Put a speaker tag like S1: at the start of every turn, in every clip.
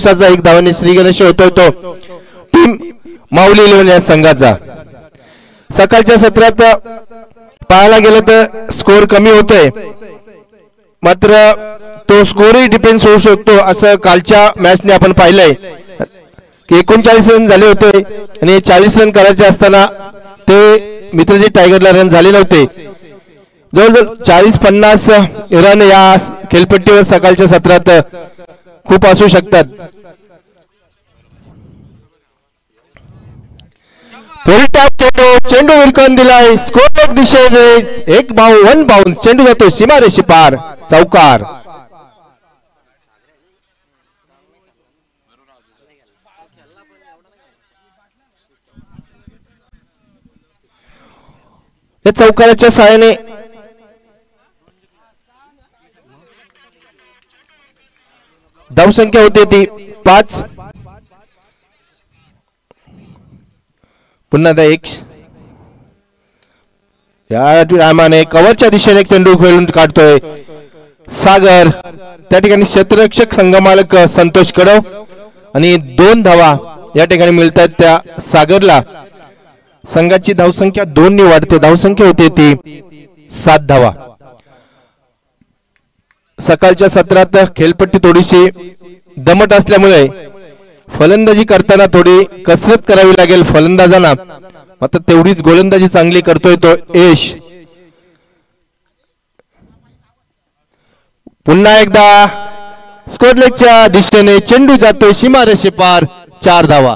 S1: दिवसाचा एक धावाने श्री गणेश होतोय तो टीम माऊली 11 या संघाचा। सकाळच्या सत्रात पाहायला गेलं तर स्कोर कमी होतोय, मात्र तो स्कोरही डिपेंड होऊ शकतो असं कालच्या मॅचने आपण पाहिलंय की 39 रन झाले होते आणि 40 रन करायचे असताना ते मित्रजी टायगरला रन झाले नव्हते। जवळजवळ 40-50 रन या खेळपट्टीवर सकाळच्या सत्रात खूप असू शकतात। चेंडू विरकून दिलाय स्कोर दिशेने, एक वन बाउन्स, चेंडू जातो सीमारेषे पार, चौकार। या चौकाराच्या सहाय्याने धावसंख्या होते ती 5। पुन्हा एक या टायमाने कव्हरच्या दिशेने एक चेंडू खेळून काढतोय सागर। त्या ठिकाणी क्षेत्ररक्षक संघमालक संतोष कडव आणि 2 धावा या ठिकाणी मिळतात त्या सागरला। संघाची धावसंख्या 2 ने वाढते, धावसंख्या होते ती 7 धावा। सकाळच्या सत्रात खेळपट्टी थोडीशी दमट असल्यामुळे फलंदाजी करताना थोडी कसरत करावी लागेल फलंदाजांना, मात्र तेवढीच गोलंदाजी चांगली करतोय तो यश। पुन्हा एकदा स्कोर लेगच्या दिशेने चेंडू जातोय सीमारेषे पार, 4 धावा।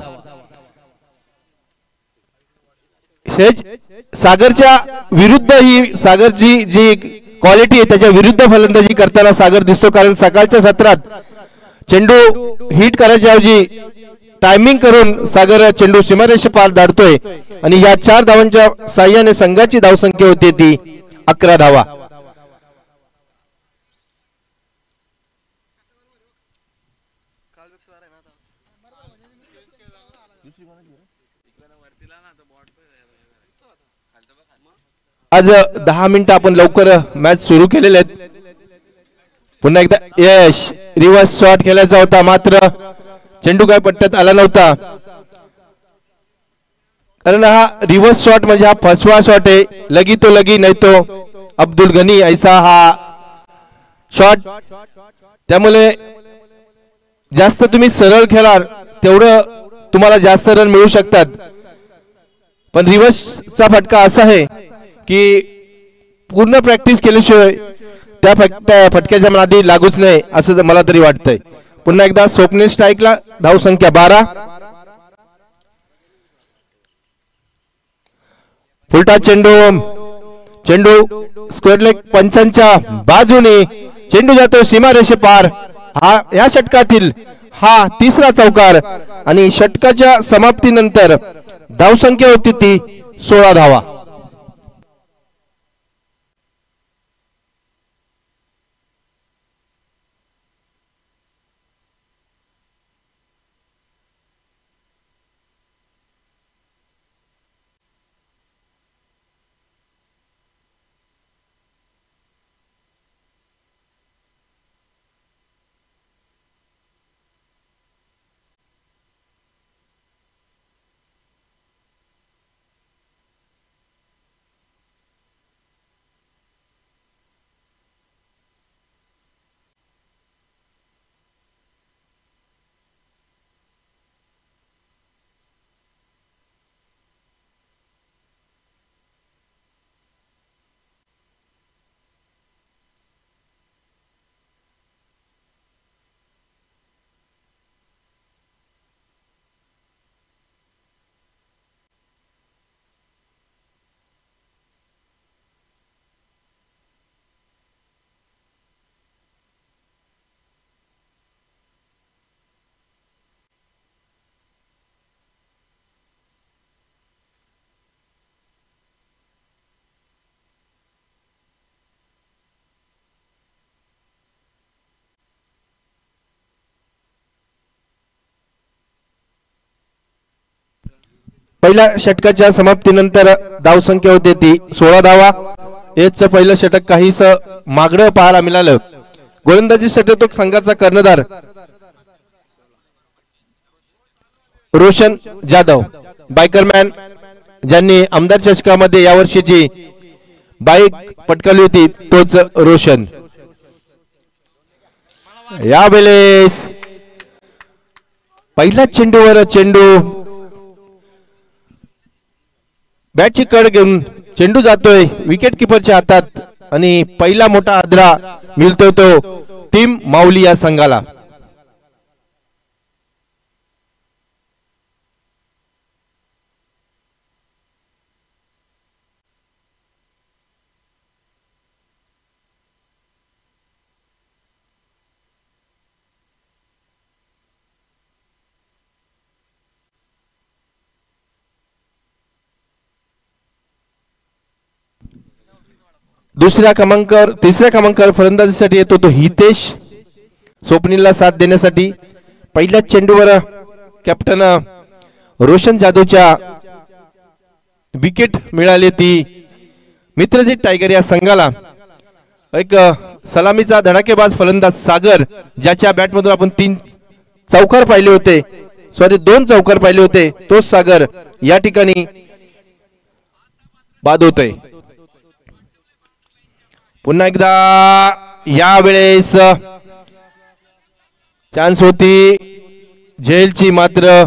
S1: सागरच्या विरुद्ध ही सागरची जी क्वालिटी आहे त्याच्या विरुद्ध फलंदाजी करताना सागर दिसतो, कारण सकाळच्या सत्रात चेंडू हिट करायच्या ऐवजी टायमिंग करून सागर चेंडू सीमारेषे पार धाडतोय आणि या 4 धावांच्या साह्याने संघाची धावसंख्या होती ती 11 धावा। आज 10 मिनिटं आपण लवकर मॅच सुरू केलेले आहेत। पुन्हा एकदा यश रिव्हर्स शॉट खेळायचा होता, मात्र चेंडू काय पट्ट्यात आला नव्हता, कारण हा रिव्हर्स शॉट म्हणजे हा फसवा शॉट आहे, लगी तो लगी नाही तो अब्दुल गनी ऐसा हा शॉट। त्यामुळे जास्त तुम्ही सरळ खेळाल तेवढं तुम्हाला जास्त रन मिळू शकतात, पण रिव्हर्सचा फटका असा आहे की पूर्ण प्रॅक्टिस केल्याशिवाय त्या फटक्याच्या नादी लागूच नाही असं मला तरी वाटतंय। पुन्हा एकदा स्वप्नील स्ट्राईकला, धावसंख्या 12। फुलटा चेंडू स्क्वेअर लेग पंचांच्या बाजूने चेंडू जातो सीमारेषे पार। हा या षटकातील हा 3रा चौकार आणि षटकाच्या समाप्तीनंतर धावसंख्या होती ती 16 धावा। पहिल्या षटकाच्या समाप्तीनंतर धावसंख्या होती ती 16 धावा। एजचं पहिलं षटक काहीस मागडं पाहायला मिळालं। गोलंदाजी षटक संघाचा कर्णधार रोशन जाधव बायकरमॅन, ज्यांनी आमदार चषकामध्ये या वर्षीची बाईक पटकावली होती तोच रोशन. यावेळेस पहिल्या चेंडूवर चेंडू बॅटची कड घेऊन चेंडू जातोय विकेट किपरच्या हातात आणि पहिला मोठा आदरा मिळतोय तो टीम माऊली या संघाला. तिसऱ्या क्रमांकावर फलंदाजीसाठी येतो तो हितेश स्वप्नीलला साथ देण्यासाठी. पहिल्या चेंडूवर कॅप्टन रोशन जाधवच्या विकेट मिळाली ती मित्रजीत टायगर या संघाला. एक सलामीचा धडाकेबाज फलंदाज सागर, ज्याच्या बॅटमधून आपण 2 चौकार पाहिले होते, तोच सागर या ठिकाणी बाद होतोय. पुन्हा एकदा यावेळेस चान्स होती झेलची, मात्र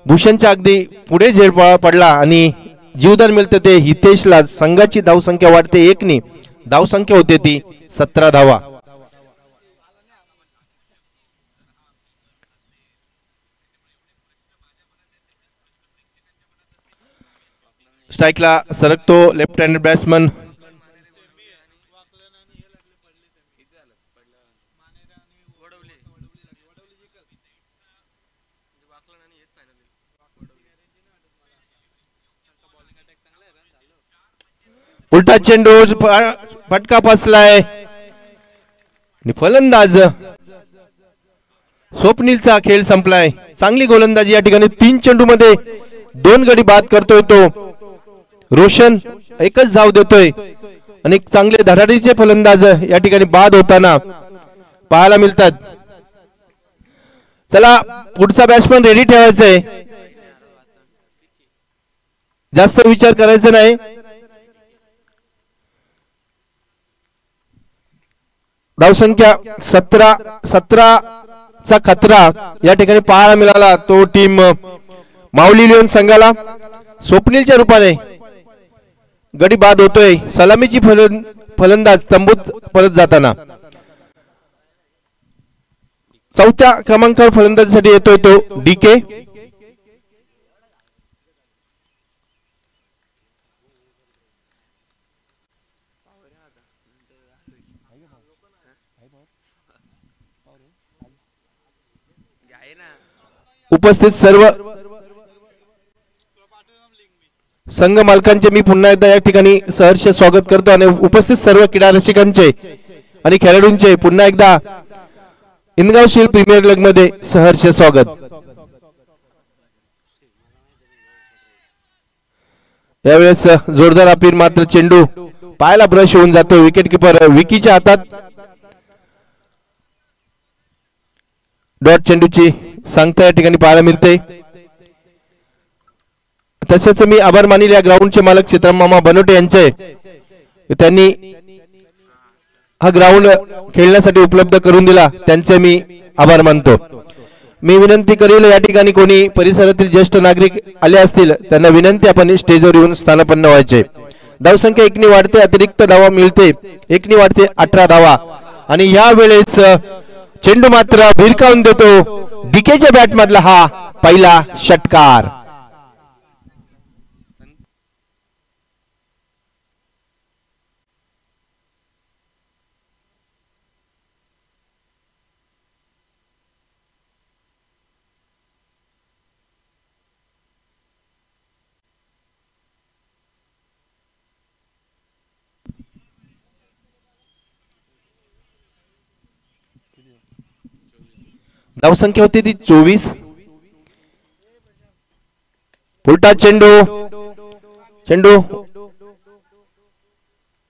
S1: भूषणच्या अगदी पुढे झेल पडला आणि जीवदान मिळते ते हितेशला. संघाची धावसंख्या वाढते 1 नी. धावसंख्या होते ती 17 धावा. स्ट्राईकला सरकतो लेफ्ट हँडेड बॅट्समन. उलटा चेंडू फटका फसलाय आणि फलंदाज स्वप्नीलचा खेळ संपलाय. चांगली गोलंदाजी या ठिकाणी. 3 चेंडू मध्ये 2 गडी बाद करतोय तो रोशन. 1च धाव देतोय आणि चांगले धडाडीचे फलंदाज या ठिकाणी बाद होताना पाहायला मिळतात. चला पुढचा बॅट्समन रेडी ठेवायचा आहे, जास्त विचार करायचा नाही. धावसंख्या 17चा खतरा या ठिकाणी पाहायला मिळाला तो टीम माऊली लिओन संघाला. स्वप्नीलच्या रूपाने गडी बाद होतोय. सलामीची फलंदाज तंबूत परत जाताना. 4थ्या क्रमांकावर फलंदाजीसाठी येतोय तो डीके. उपस्थित सर्व संघ मालकांचे मी पुन्हा एकदा या ठिकाणी सहर्ष स्वागत करतो आणि उपस्थित सर्व क्रीडा रसिकांचे आणि खेळाडूंचे पुन्हा एकदा इंदगाव शील्ड प्रीमियर लीग मध्ये सहर्ष स्वागत. यावेळेस जोरदार अपील, मात्र चेंडू पायाला ब्रश होऊन जातो. विकेट किपर विकीच्या हातात. डॉट चेंडूची सांगता या ठिकाणी पाहायला मिळते. तसेच मी आभार मानील या ग्राउंडचे मालक सीताराम मामा बनोटे यांचे. त्यांनी हा ग्राउंड खेळण्यासाठी उपलब्ध करून दिला, त्यांचे मी आभार मानतो. मी विनंती करेल या ठिकाणी कोणी परिसरातील ज्येष्ठ नागरिक आले असतील त्यांना विनंती आपण स्टेजवर येऊन स्थानापन्न व्हायचे. धावसंख्या 1 नी वाढते, अतिरिक्त धावा मिळते. 1 नी वाढते 18 धावा आणि या वेळेस चेंडू मात्र भिरकावून देतो डीकेच्या बॅट मधला हा पहिला षटकार. धावसंख्या होती ती 24. उलटा चेंडू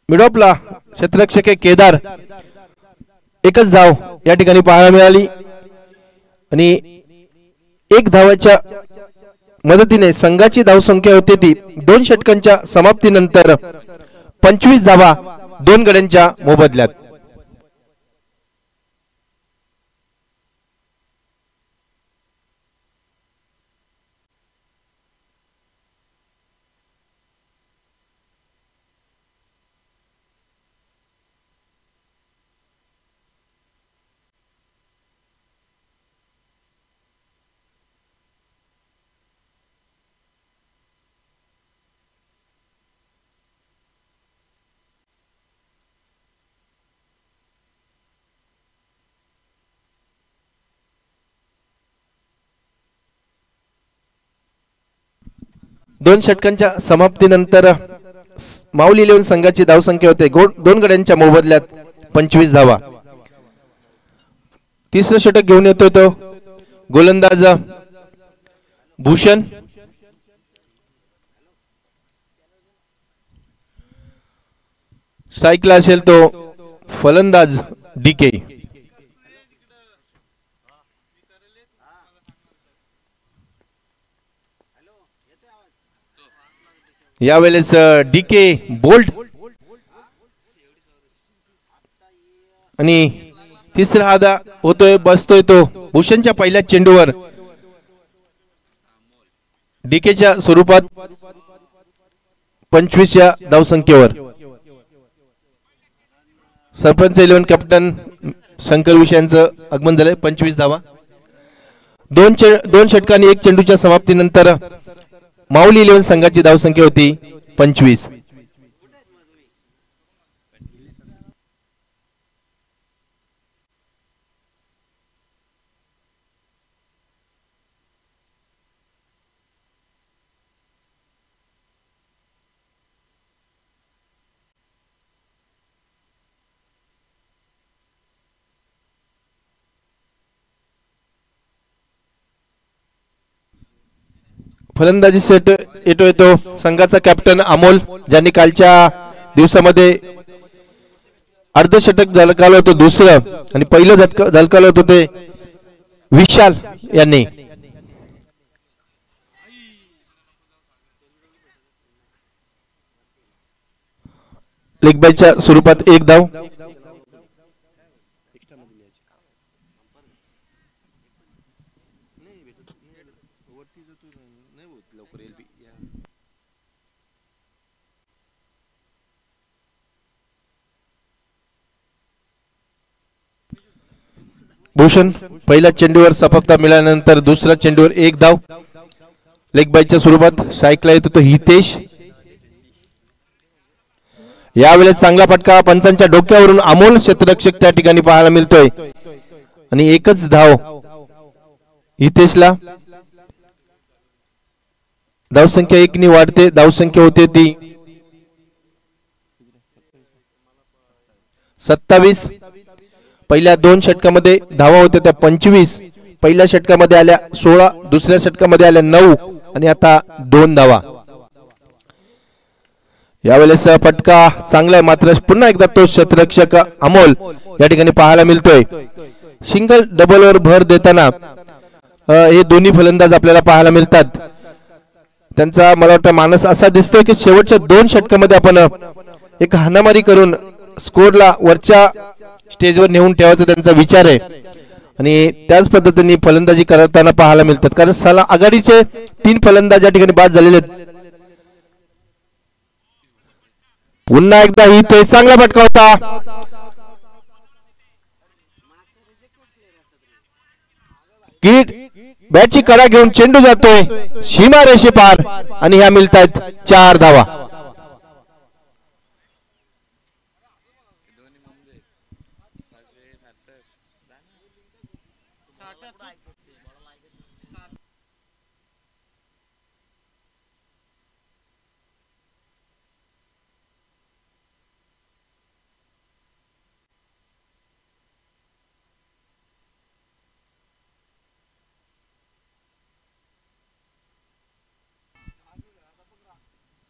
S1: मिडॉपला क्षेत्ररक्षक केदार. 1च धाव या ठिकाणी पाहायला मिळाली आणि 1 धावाच्या मदतीने संघाची धावसंख्या होती ती 2 षटकांच्या समाप्तीनंतर 25 धावा 2 गड्यांच्या मोबदल्यात. दोन षटकांच्या समाप्तीनंतर माऊली 11 संघाची धावसंख्या होते 2 गड्यांच्या मोबदल्यात 25 धावा. तिसरं षटक घेऊन येतोय तो गोलंदाज भूषण. स्ट्राईकला असेल तो फलंदाज डीके. यावेळेस डीके बोल्ट आणि तिसरा हादा होतोय बसतोय तो भूषणच्या पहिल्या चेंडूवर. डीकेच्या स्वरूपात 25 या धावसंख्येवर. सरपंच 11 कॅप्टन शंकर विषयांचं आगमन झालंय. 25 धावा. दोन षटकांनी 1 चेंडूच्या समाप्तीनंतर माऊली 11 संघाची धावसंख्या होती 25. फलंदाजी सेट येतोय तो संघाचा कॅप्टन अमोल, ज्यांनी कालच्या दिवसामध्ये अर्धशतक झळकावलं होतं दुसरं आणि पहिलं झळकावलं होतं ते विशाल यांनी. लेग बायच्या स्वरूपात 1 धाव. भूषण पहिल्या चेंडूवर सफलता मिळाल्यानंतर दुसऱ्या चेंडूवर 1 धाव. लेग बायच्या स्वरूपात स्ट्राईकला येतो तो हितेश. यावेळेस चांगला फटका पंचांच्या डोक्यावरून अमोल क्षेत्ररक्षक त्या ठिकाणी पाहायला मिळतोय आणि 1च धाव हितेशला. धावसंख्या 1 नी वाढते. धावसंख्या होते ती 27. पहिल्या 2 षटकामध्ये धावा होत्या त्या 25. पहिल्या षटकामध्ये आल्या 16, दुसऱ्या षटकामध्ये आल्या 9 आणि आता 2 धावा. यावेळेस फटका चांगला आहे, मात्र पुन्हा एकदा तो क्षेत्ररक्षक अमोल या ठिकाणी पाहायला मिळतोय. सिंगल डबलवर भर देताना हे दोन्ही फलंदाज आपल्याला पाहायला मिळतात. त्यांचा मला वाटतं मानस असा दिसतोय की शेवटच्या 2 षटकामध्ये आपण एक हाणामारी करून स्कोरला वरच्या स्टेजवर नेऊन ठेवायचा त्यांचा विचार आहे आणि त्याच पद्धतीने फलंदाजी करताना पाहायला मिळतात. कारण सला आघाडीचे 3 फलंदाज या ठिकाणी बाद झालेले आहेत. पुन्हा एकदा ही ते चांगला फटका होता. किट बॅटची कडा घेऊन चेंडू जातोय सीमा रेषे पार आणि ह्या मिळतात 4 धावा.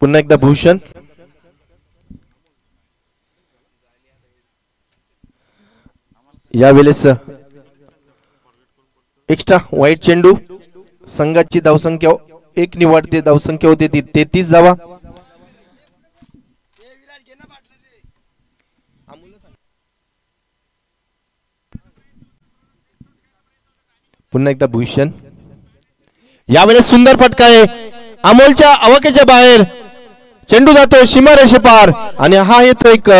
S1: पुन्हा एकदा भूषण. यावेळेस एक्स्ट्रा वाईट चेंडू. संघाची धावसंख्या एक निवडते धावसंख्या होती ती 33 धावा. पुन्हा एकदा भूषण. यावेळेस सुंदर फटका आहे अमोलच्या आवाक्याच्या बाहेर. चेंडू जातो सीमारेषे पार आणि हा येतो एक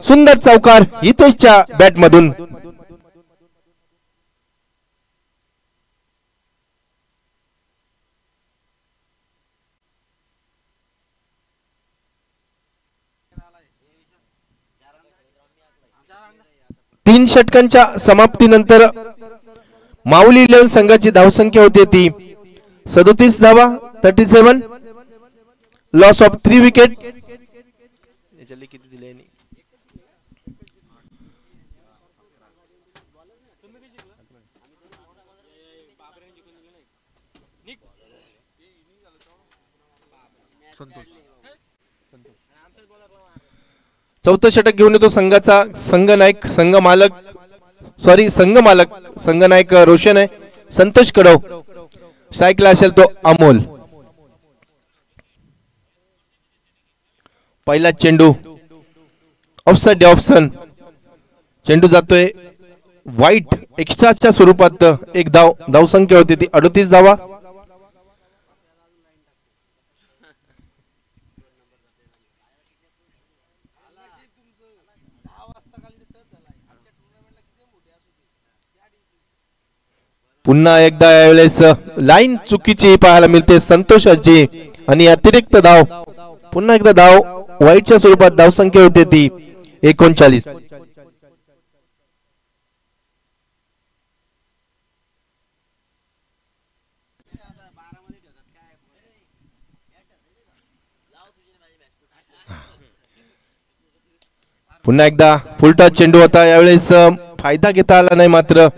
S1: सुंदर चौकार हितेशच्या बॅट मधून. तीन षटकांच्या समाप्तीनंतर माऊली 11 संघाची धावसंख्या होती ती 37 धावा 37. Loss of 3 wicket. चौथं षटक घेऊन येतो संघाचा संघनायक संघनायक रोशन आहे. संतोष कडव. स्ट्राईकला असेल तो अमोल. पहिला चेंडू ऑफसाइड ऑप्शन. चेंडू जातोय वाईट एक्स्ट्राच्या स्वरूपात. एक धावसंख्या होती ती 38 धावा. पुन्हा एकदा यावेळेस लाईन चुकीची पाहायला मिळते संतोषाची आणि अतिरिक्त धाव. पुन्हा एकदा धाव वाईटच्या स्वरूपात. धावसंख्या होते ती 39. पुन्हा एकदा फुलटॉस चेंडू होता. यावेळेस फायदा घेता आला नाही मात्र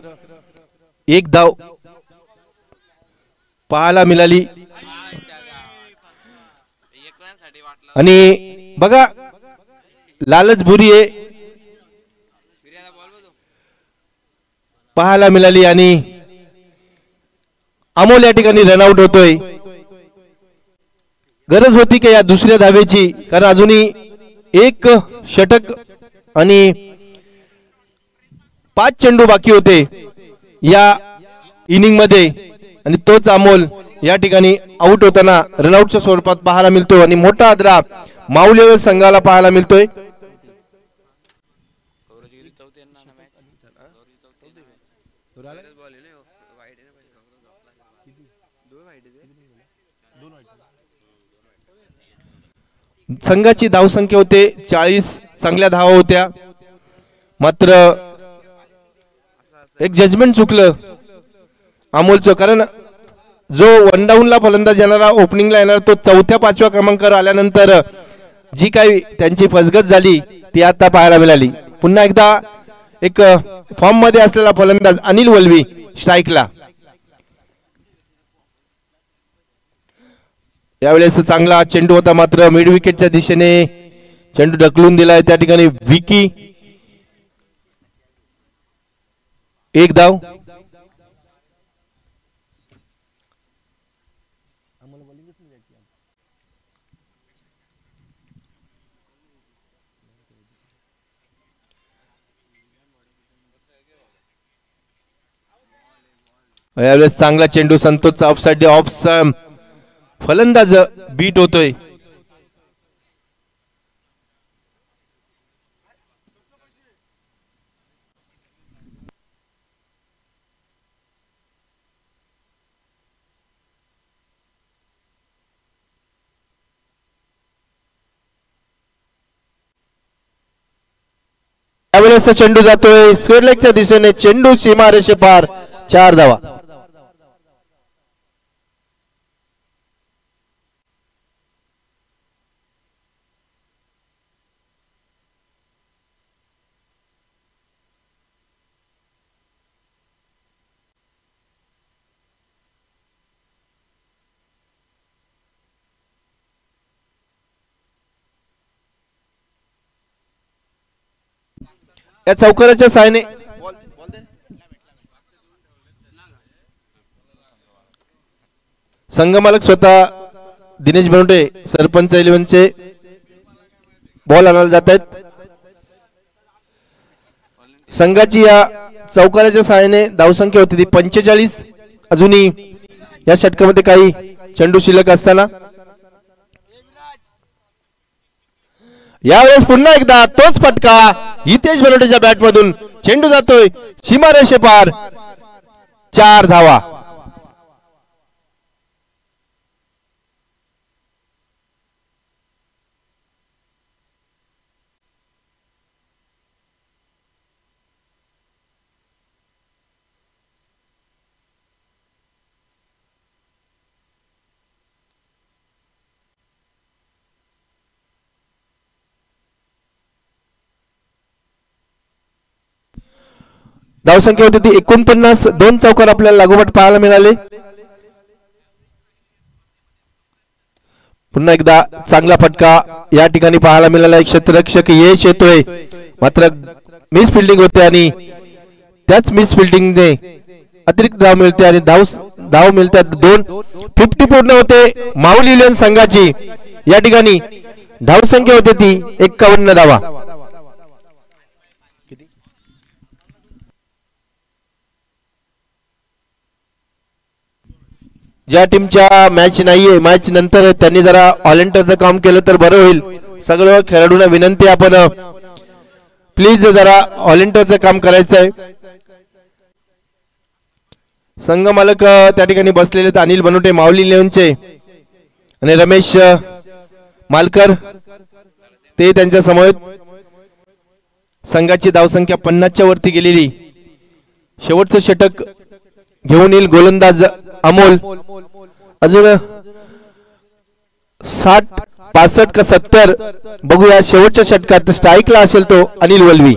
S1: एक धाव पाहायला मिळाली. आणि बघा लालच बुरी आहे पाहायला मिळाली आणि अमोल या ठिकाणी रनआउट होतोय. गरज होती की या दुसऱ्या धावेची कारण अजूनही एक षटक आणि 5 चेंडू बाकी होते या इनिंग मध्ये आणि तोच अमोल या ठिकाणी आउट होताना रनआउटच्या स्वरूपात पाहायला मिळतो आणि मोठा आदरा माऊली संघाला पाहायला मिळतोय. संघाची धावसंख्या होते 40. चांगल्या धावा होत्या मात्र एक जजमेंट चुकलं अमोलचं कारण जो वन डाऊनला फलंदाज येणारा ओपनिंगला येणार तो 4-5व्या क्रमांकावर आल्यानंतर जी काही त्यांची फसगत झाली ती आता पाहायला मिळाली. पुन्हा एकदा एक फॉर्म मध्ये असलेला फलंदाज अनिल वल्वी स्ट्राईकला. यावेळेस चांगला चेंडू होता मात्र मिड विकेटच्या दिशेने चेंडू ढकलून दिलाय. त्या ठिकाणी विकी. एक धाव. यावेळेस चांगला चेंडू संतोषचा ऑफसाइड ऑफ फलंदाज बीट होतोय. यावेळेस चेंडू जातोय स्क्वेअर लेगच्या दिशेने. चेंडू सीमारेषे पार. 4 धावा. या चौकाराच्या साहाय्याने संघमालक स्वतः दिनेश बनवटे सरपंच 11 चे बॉल आणायला जात आहेत. संघाची या चौकाराच्या सहाय्याने धावसंख्या होती ती 45. अजूनही या षटकामध्ये काही चेंडू शिल्लक असताना यावेळेस पुन्हा एकदा तोच फटका हितेश बनवटेच्या बॅट मधून चेंडू जातोय सीमारेषे पार. 4 धावा. धावसंख्या होती ती 49. 2 चौकार आपल्याला लागोपाठ पाहायला मिळाले. पुन्हा एकदा चांगला फटका या ठिकाणी पाहायला मिळाला. एक क्षेत्ररक्षक यश येतोय मात्र मिस फिल्डिंग होते आणि त्याच मिस फिल्डिंगने अतिरिक्त धाव मिळते आणि धाव मिळतात 2. 50 पूर्ण होते माऊली इलेव्हन संघाची. या ठिकाणी धावसंख्या होती ती 51 धावा. ज्या टीमच्या मॅच नाहीये मॅच नंतर त्यांनी जरा व्हॉलंटियरचं काम केलं तर बरं होईल. सगळं खेळाडूंना विनंती आपण प्लीज जरा व्हॉलंटियरचं काम करायचं आहे. संघ मालक त्या ठिकाणी बसलेले आहेत अनिल बनवटे माऊली इलेव्हनचे आणि रमेश मालकर ते त्यांच्या समोर. संघाची धावसंख्या 50च्या वरती गेलेली. शेवटचं षटक घेऊन येईल गोलंदाज अमोल. अजून 60 65 का 70 बघूया शेवटच्या षटकात. स्ट्राईकला असेल तो अनिल वल्वी.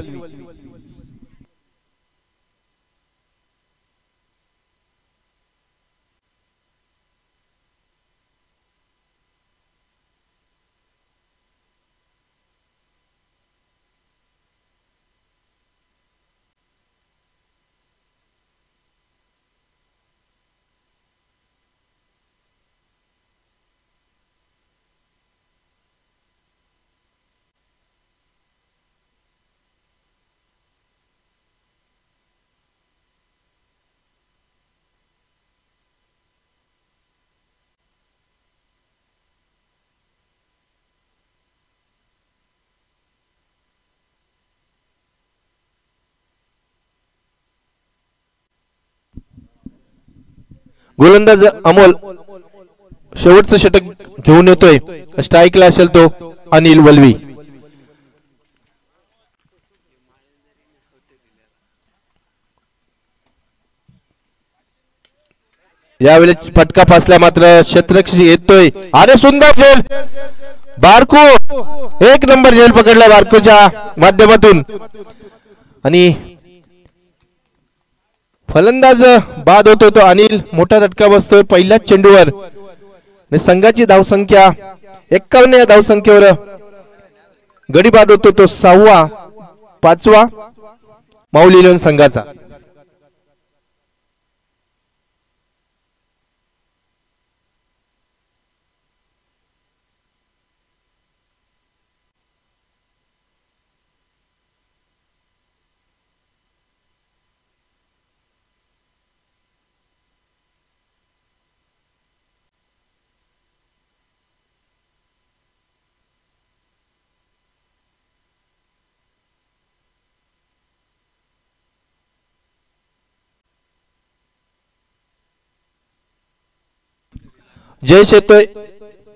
S1: गोलंदाज अमोल शेवटचं षटक घेऊन येतोय. स्ट्राईकला असेल तो अनिल वल्वी. यावेळेस फटका फासला मात्र क्षेत्ररक्षक येतोय. अरे सुंदर झेल बारकू. 1 नंबर झेल पकडला बारकूच्या माध्यमातून आणि फलंदाज बाद होतो तो अनिल. मोठा झटका बसतोय पहिल्याच चेंडूवर. संघाची धावसंख्या 51 या धावसंख्येवर गडी बाद होतो तो 6वा 5वा माऊली इलेव्हन संघाचा. जयेश येतोय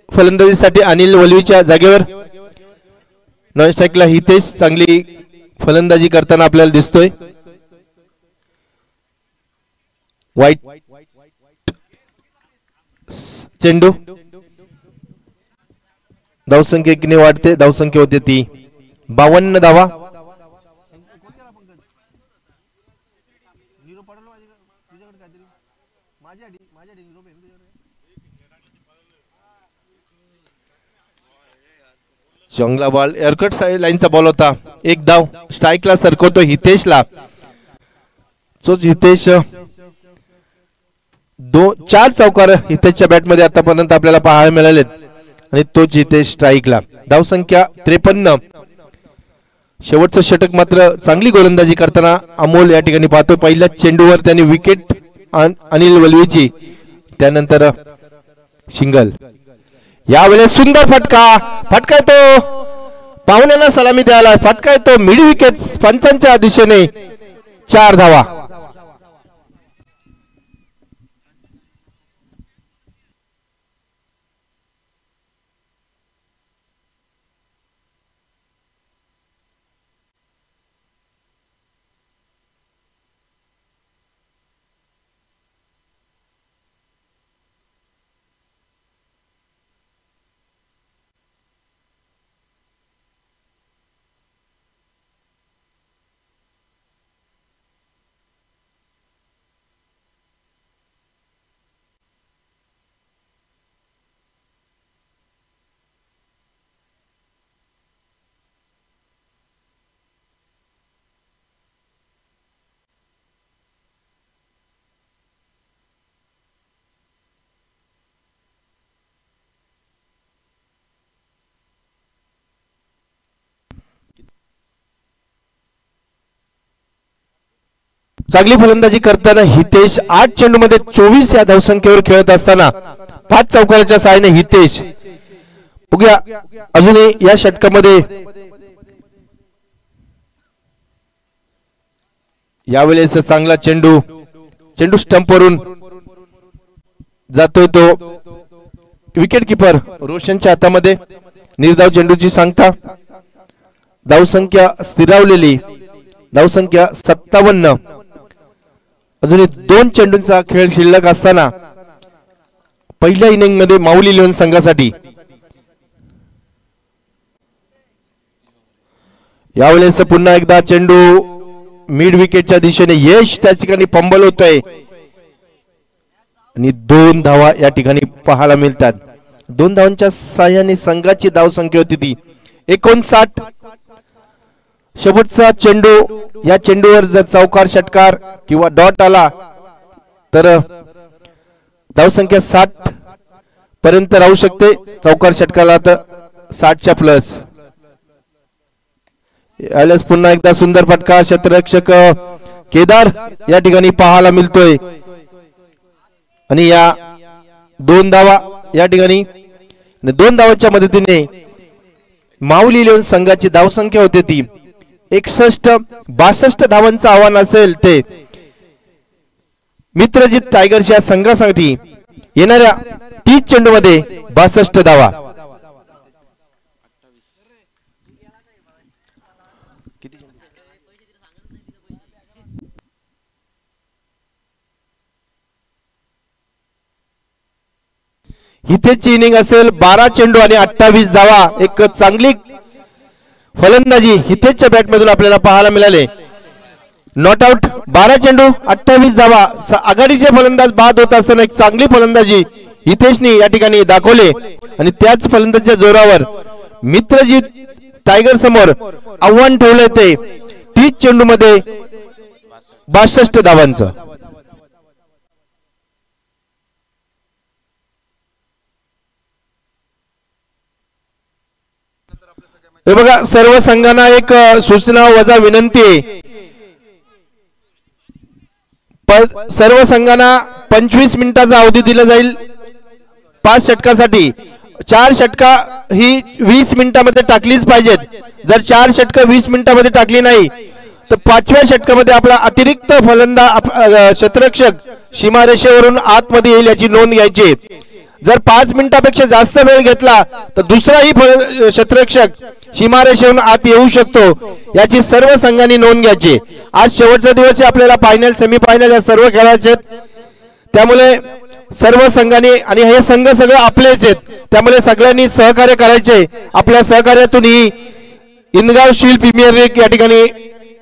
S1: फलंदाजीसाठी अनिल वल्वीच्या जागेवर. नॉन स्ट्राईकला हितेश चांगली फलंदाजी करताना आपल्याला दिसतोय. वाईट चेंडू. धावसंख्या किती वाढते. धावसंख्या होते ती 52 धावा. चांगला बॉल एअरकट साइड लाईनचा बॉल होता. 1 धाव. स्ट्राईकला सरकवतो हितेशला. तोच हितेश चार चौकार हितेशच्या बॅटमध्ये आतापर्यंत आपल्याला पाहायला मिळालेत आणि तोच हितेश स्ट्राईकला. धावसंख्या 53. शेवटचं षटक मात्र चांगली गोलंदाजी करताना अमोल या ठिकाणी पाहतो. पहिल्या चेंडूवर त्यांनी विकेट अनिल वलवीची, त्यानंतर सिंगल. यावेळेस सुंदर फटका येतो, पाहुण्यांना सलामी द्यायला फटका येतो, मिड विकेट. पंचांच्या दिशेने 4 धावा. चांगली फलंदाजी करताना हितेश 8 चेंडूमध्ये 24 या धावसंख्येवर खेळत असताना 5 चौकाराच्या सहाय्याने हितेश. बघूया अजूनही या षटकामध्ये यावेळेस चांगला चेंडू स्टंपवरून जातोय तो विकेट किपर रोशनच्या हातामध्ये. निर्धाव चेंडूची सांगता. धावसंख्या स्थिरावलेली, धावसंख्या 57. अजूनही 2 चेंडूंचा खेळ शिल्लक असताना पहिल्या इनिंग मध्ये माऊली लिओन संघासाठी यावेळेस पुन्हा एकदा चेंडू मिड विकेटच्या दिशेने. यश त्या ठिकाणी पंबल होतोय आणि 2 धावा या ठिकाणी पाहायला मिळतात. 2 धावांच्या साह्याने संघाची धावसंख्या होती ती 59. शेवटचा चेंडू, या चेंडूवर जर चौकार षटकार किंवा डॉट आला तर धावसंख्या 60 पर्यंत राहू शकते. चौकार षटकाला तर 60च्या प्लस. यावेळेस पुन्हा एकदा सुंदर फटका, क्षेत्ररक्षक केदार या ठिकाणी पाहायला मिळतोय आणि या 2 धावा या ठिकाणी. 2 धावांच्या मदतीने माऊली लिओन संघाची धावसंख्या होती ती 61. धावांचं आव्हान असेल ते मित्रजित टायगर्स या संघासाठी येणाऱ्या 30 चेंडूमध्ये 62 धावा. हितेशची इनिंग असेल 12 चेंडू आणि 28 धावा. एक चांगली फलंदाजी हितेशच्या बॅटमधून आपल्याला पाहायला मिळाले. नॉट आउट, 12 चेंडू 28 धावा. आघाडीचे फलंदाज बाद होत असताना एक चांगली फलंदाजी हितेशनी या ठिकाणी दाखवले आणि त्याच फलंदाजीच्या जोरावर मित्रजित टायगर समोर आव्हान ठेवले ते 30 चेंडू मध्ये 62 धावांचं. हे बघा, सर्व संघांना एक सूचना वजा विनंती आहे. सर्व संघांना 25 मिनिटाचा अवधी दिला जाईल 5 षटकासाठी. 4 षटका ही 20 मिनिटांमध्ये टाकलीच पाहिजेत. जर 4 षटक 20 मिनिटांमध्ये टाकली नाही तर 5व्या षटकामध्ये आपला अतिरिक्त फलंदाज क्षेत्ररक्षक सीमारेषेवरून आतमध्ये येईल याची नोंद घ्यायची. जर 5 मिनिटापेक्षा जास्त वेळ घेतला तर दुसराही क्षेत्ररक्षक सीमारेषेवरून आत येऊ शकतो, याची सर्व संघांनी नोंद घ्यायची. आज शेवटचा दिवस आहे, आपल्याला फायनल सेमीफायनल या सर्व खेळायचे आहेत. त्यामुळे सर्व संघांनी, आणि हे संघ सगळे आपलेच आहेत, त्यामुळे सगळ्यांनी सहकार्य करायचे. आपल्या सहकार्यातून ही इंदगाव स्टील प्रीमियर लीग या ठिकाणी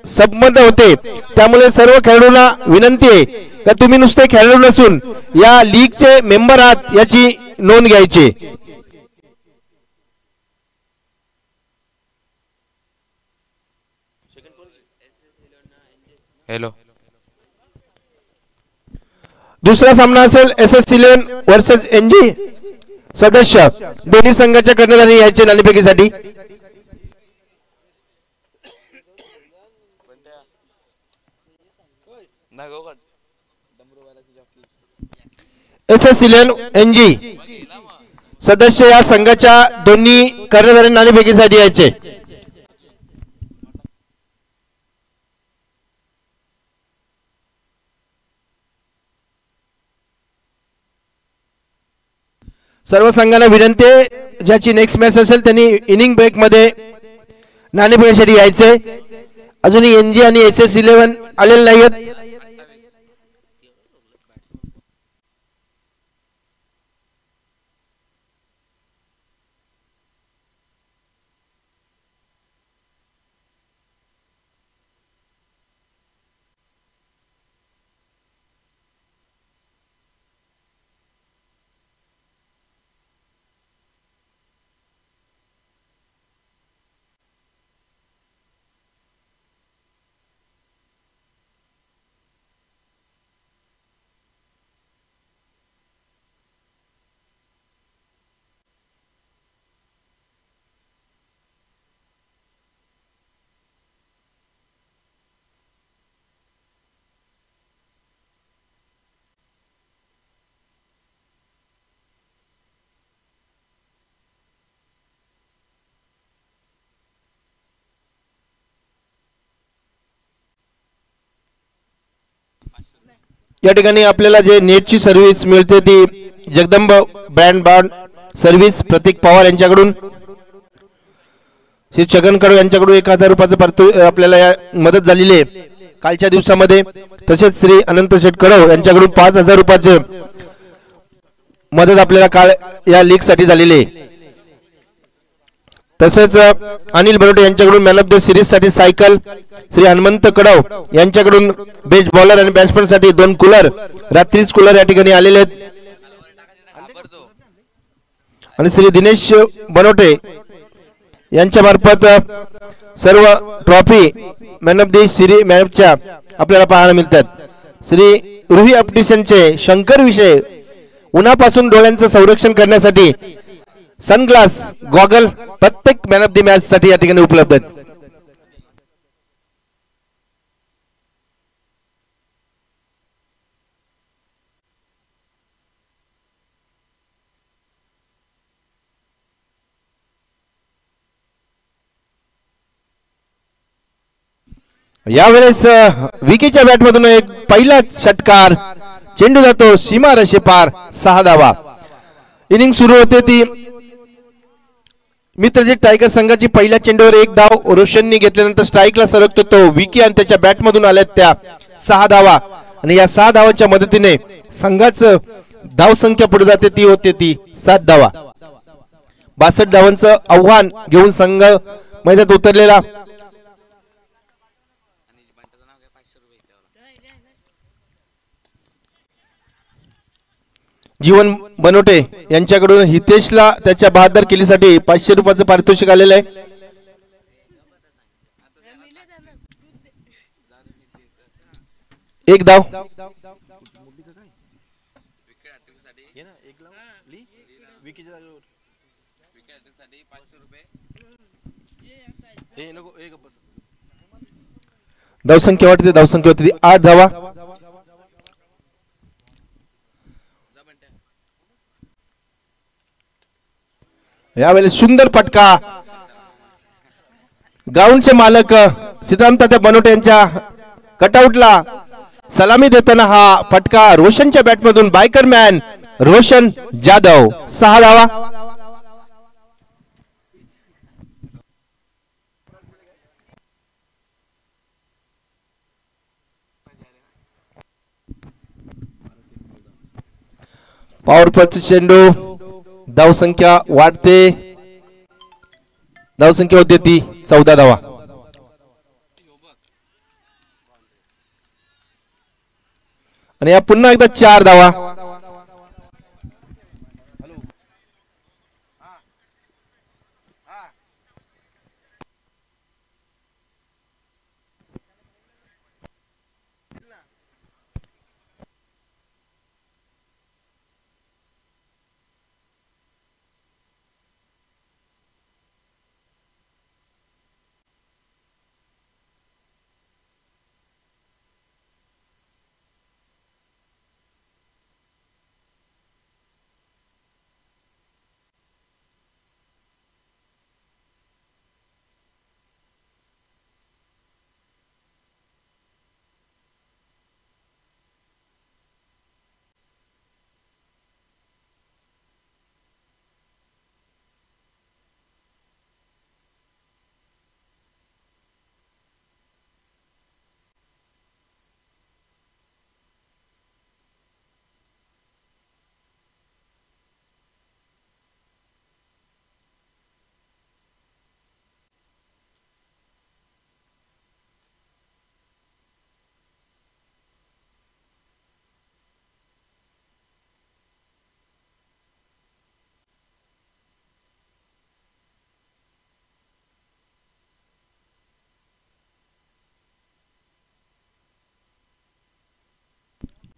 S1: संबंध होते. त्यामुळे सर्व खेळाडूंना विनंती आहे का तुम्ही नुसते खेळाडू नसून या लीगचे मेंबर आहात याची नोंद घ्यायची.
S2: हॅलो,
S1: दुसरा सामना असेल SS11 वर्सेस NG सदस्य दोन्ही संघाच्या कर्णधारी यायचे नाणेफेकीसाठी. SS11 NG सदस्य या संघाच्या दोन्ही कर्णधारी नाणेफेकीसाठी यायचे. सर्व संघांना विनंती आहे ज्याची नेक्स्ट मॅच असेल त्यांनी इनिंग ब्रेक मध्ये नाणेफेकीसाठी यायचे. अजूनही NG आणि SS11 आलेले नाहीत. या ठिकाणी आपल्याला जे नेटची सर्व्हिस मिळते ती जगदंब ब्रँड बांड सर्व्हिस प्रतीक पवार यांच्याकडून श्री छगन कडू यांच्याकडून 1000 रुपयाचं आपल्याला मदत झालेली आहे कालच्या दिवसामध्ये. तसेच श्री अनंत शेठ कडव यांच्याकडून 5000 रुपयाचे मदत आपल्याला काल या लीग साठी झालेली आहे. तसेच अनिल बनोटे यांच्याकडून मॅन ऑफ द सिरीज साठी सायकल, श्री हनुमंत कडव यांच्याकडून बेस्ट बॉलर आणि बॅट्समन साठी 2 कूलर, रात्रीच कूलर या ठिकाणी आलेले आहेत. आणि श्री दिनेश बनोटे यांच्या मार्फत सर्व trophy man of the series मॅचच्या आपल्याला पाहायला मिळतात. श्री रुही ऑप्टिशियनचे शंकर विषय उन्हापासून डोळ्यांचं संरक्षण करण्यासाठी सनग्लास गॉगल प्रत्येक मॅन ऑफ द मॅच साठी या ठिकाणी उपलब्ध आहेत. यावेळेस विकीच्या बॅटमधून एक पहिला षटकार, चेंडू जातो सीमा रेषे पार, 6 धावा. इनिंग सुरू होते ती मित्रजी टायगर संघाची पहिल्या चेंडूवर 1 धाव रोशननी घेतल्यानंतर स्ट्राईकला सरकतो तो विकी आणि त्याच्या बॅटमधून आल्यात त्या 6 धावा. आणि या 6 धावांच्या मदतीने संघाचं धाव संख्या पुढे जाते ती होते ती 7 धावा. 62 धावांचं आव्हान घेऊन संघ मैदानात उतरलेला. जीवन बनोटे यांच्याकडून हितेशला त्याच्या बहादर केलीसाठी 500 रुपयाचं पारितोषिक आलेलं आहे. एक धाव. धावसंख्या वाटते 8 धावा. यावेळेस सुंदर फटका, ग्राउंडचे मालक सीताराम बनोटे यांच्या कटआउटला सलामी देताना हा फटका रोशनच्या बॅटमधून बायकर मॅन रोशन जाधव, 6 धावा. पॉवरफुल चेंडू, धावसंख्या वाढते, धावसंख्या होते ती 14 धावा. आणि या पुन्हा एकदा 4 धावा.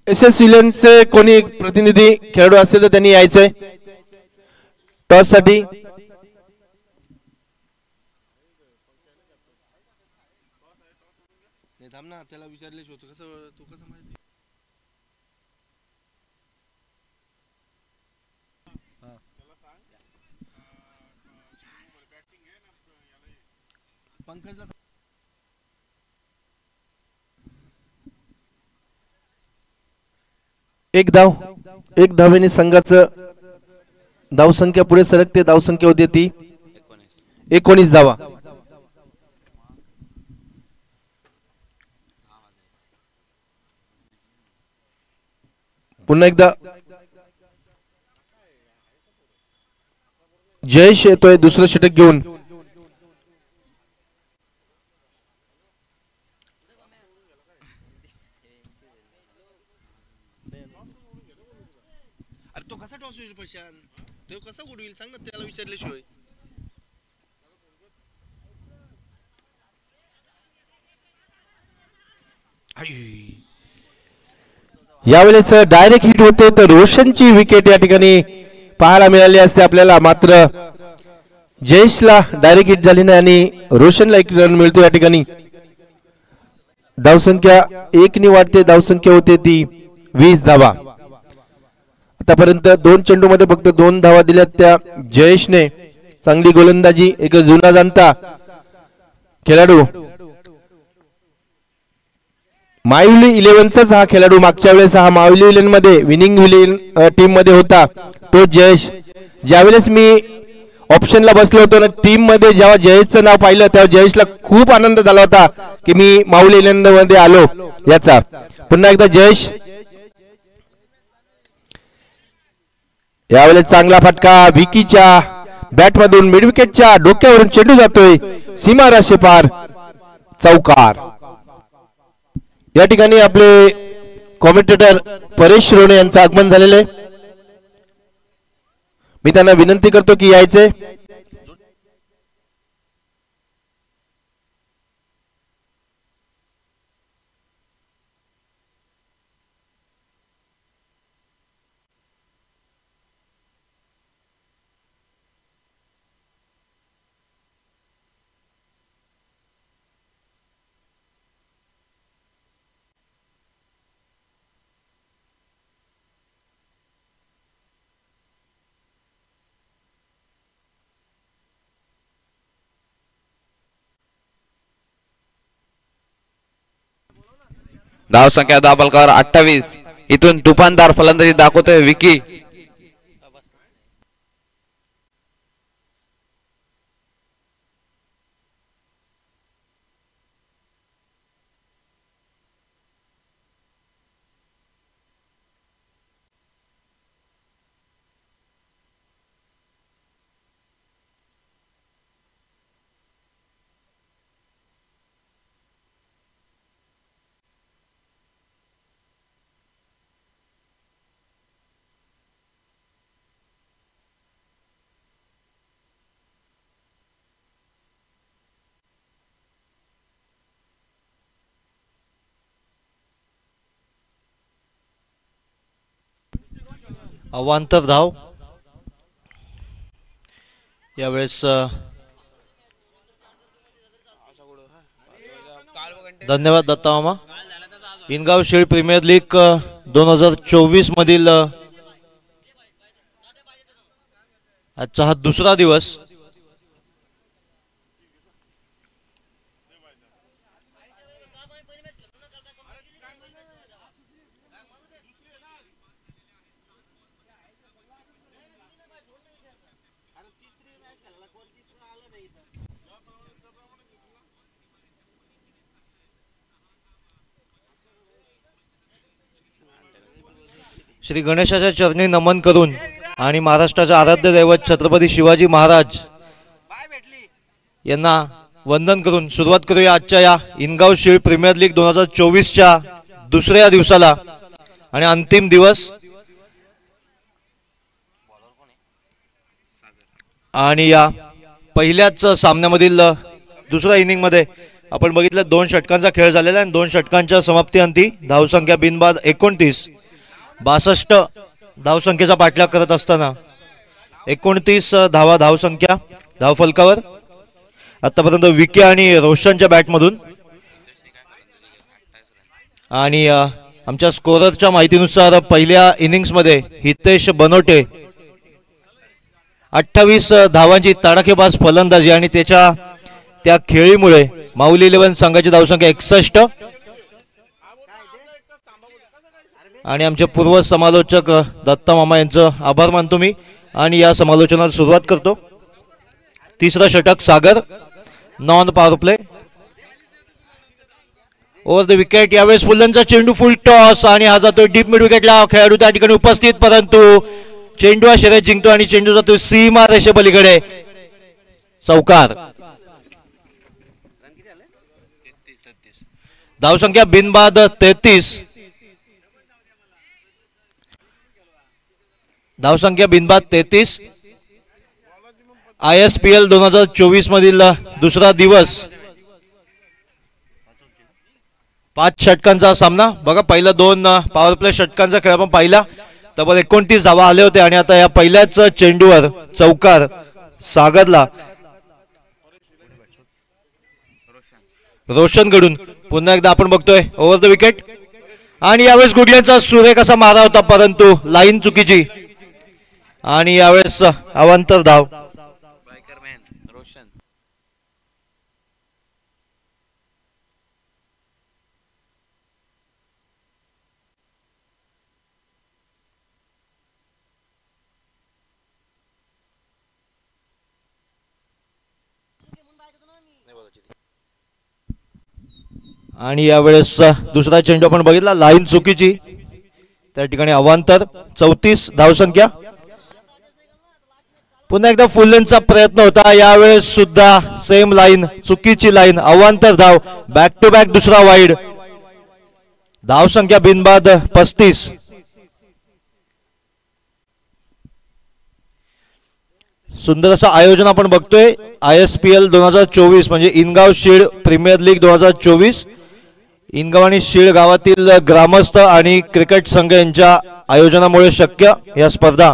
S1: SS विलनचे कोणी प्रतिनिधी खेळाडू असेल तर त्यांनी यायचंय टॉस साठी. त्याला विचारले कसं तू कसं माहिती पंकजला. एक धावेने संघाचं धावसंख्या पुढे सरकते. धावसंख्या होती ती 19 धावा. पुन्हा एकदा जयेश येतोय दुसरं षटक घेऊन. अरे तो कसा टॉस होईल प्रशांत, तो कसा उडवील सांग ना त्याला विचारल्याशिवाय. यावेळेस डायरेक्ट हिट होते तर रोशनची विकेट या ठिकाणी पाहायला मिळाली असते आपल्याला. मात्र जयेशला डायरेक्ट हिट झाली नाही आणि रोशनला एक रन मिळतो या ठिकाणी. धावसंख्या 1 ने वाढते. धावसंख्या होते ती 20 धावा. आतापर्यंत 2 चेंडूमध्ये फक्त 2 धावा दिल्यात त्या जयेशने. चांगली गोलंदाजी. एक जुना जाणता खेळाडू मायुली 11चाच हा खेळाडू. मागच्या वेळेस हा मायुली 11 मध्ये विनिंग टीम मध्ये होता तो जयेश. ज्यावेळेस मी ऑप्शनला बसलो होतो ना टीम मध्ये, जेव्हा जयेशचं नाव पाहिलं तेव्हा जयेशला खूप आनंद झाला होता की मी माऊली 11 मध्ये आलो याचा. पुन्हा एकदा जयेश. यावेळेस चांगला फटका विकीच्या बॅट मधून मिड विकेटच्या डोक्यावरून चेंडू जातोय सीमा राशेपार. चौकार. या ठिकाणी आपले कॉमेंटेटर परेश रोणे यांचं आगमन झालेलं आहे. मी त्यांना विनंती करतो की यायचे.
S2: धाव संख्या दाबलकर 28. इथून तुफानदार फलंदाजी दाखवतोय विकी.
S3: अवांतर धाव. यावेळेस धन्यवाद दत्ता मामा. इनगाव शेळी प्रीमियर लीग 2024 मधील आजचा हा दुसरा दिवस. श्री गणेशाच्या चरणी नमन करून आणि महाराष्ट्राचे आराध्य दैवत छत्रपती शिवाजी महाराज यांना वंदन करून सुरुवात करूया आजच्या या इनगाव शेळी प्रीमियर लीग 2024च्या दुसऱ्या दिवसाला आणि अंतिम दिवस. आणि या पहिल्याच सामन्यामधील दुसऱ्या इनिंग मध्ये आपण बघितलं 2 षटकांचा खेळ झालेला आहे आणि 2 षटकांच्या समाप्तीअंती धावसंख्या बिनबाद 29. 62 धावसंख्येचा पाठलाग करत असताना 29 धावा धावसंख्या धावफलकावर आतापर्यंत विके आणि रोशनच्या बॅटमधून. आणि आमच्या स्कोररच्या माहितीनुसार पहिल्या इनिंग्समध्ये हितेश बनोटे 28 धावांची तडाखेबाज फलंदाजी आणि त्या खेळीमुळे माऊली 11 संघाची धावसंख्या 61. आणि आमचे पूर्व समालोचक दत्ता मामा यांचं आभार मानतो मी आणि या समालोचनाला सुरुवात करतो. तिसरा षटक Sagar, non power play. Over the wicket. यावेळेस फुलंचा चेंडू फुल टॉस आणि हा जातो डीप मिड विकेटला. खेळाडू त्या ठिकाणी उपस्थित, परंतु चेंडू हा शर्यत जिंकतो आणि चेंडू जातो सीमा रेषेपलीकडे. चौकार. धावसंख्या बिनबाद 33. धावसंख्या बिनबाद 33. ISPL 2024 मधील दुसरा दिवस. 5 षटकांचा सामना. बघा पहिला 2 पॉवर प्ले षटकांचा खेळ आपण पाहिला. तब्बल 29 धावा आले होते आणि आता या पहिल्याच चेंडूवर चौकार सागरला. रोशनकडून पुन्हा एकदा आपण बघतोय ओव्हर द विकेट आणि यावेळेस गुडल्यांचा सुरेख असा मारा होता, परंतु लाईन चुकीची आणि यावेळेस अवांतर धाव. आणि यावेळेस दुसरा चेंडू आपण बघितला, लाईन चुकीची, त्या ठिकाणी अवांतर. 34 धावसंख्या. पुन्हा एकदा फुल लेनचा प्रयत्न होता, यावेळेस सुद्धा सेम लाईन, चुकीची लाईन, अवांतर धाव. बॅक टू बॅक दुसरा वाईड. धावसंख्या बिनबाद 35. सुंदर असं आयोजन आपण बघतोय. ISPL 2024 म्हणजे इनगाव शीड प्रीमियर लीग 2024. इनगाव आणि शीड गावातील ग्रामस्थ आणि क्रिकेट संघ यांच्या आयोजनामुळे शक्य या स्पर्धा.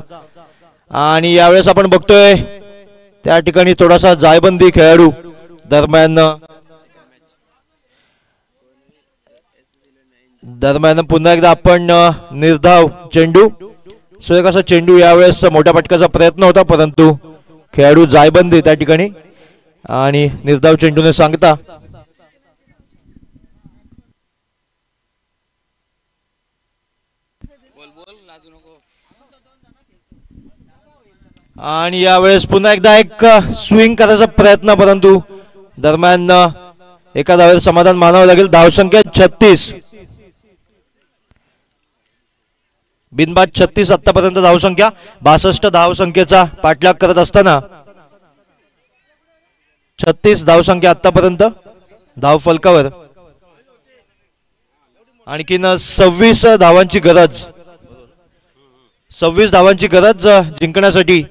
S3: आणि यावेळेस आपण बघतोय त्या ठिकाणी थोडासा जायबंदी खेळाडू दरम्यान पुन्हा एकदा आपण निर्धाव चेंडू. सुरेख असा चेंडू. यावेळेस मोठ्या फटकाचा प्रयत्न होता, परंतु खेळाडू जायबंदी त्या ठिकाणी आणि निर्धाव चेंडूने सांगता. आणि यावेळेस पुन्हा एकदा एक स्विंग करायचा प्रयत्न, परंतु दरम्यान एका धावेवर समाधान मानावं लागेल. धावसंख्या 36. बिनबाद 36 आतापर्यंत धावसंख्या. 62 धावसंख्येचा पाठलाग करत असताना 36 धावसंख्या आतापर्यंत धाव फलकावर. आणखीन 26 धावांची गरज. 26 धावांची गरज जिंकण्यासाठी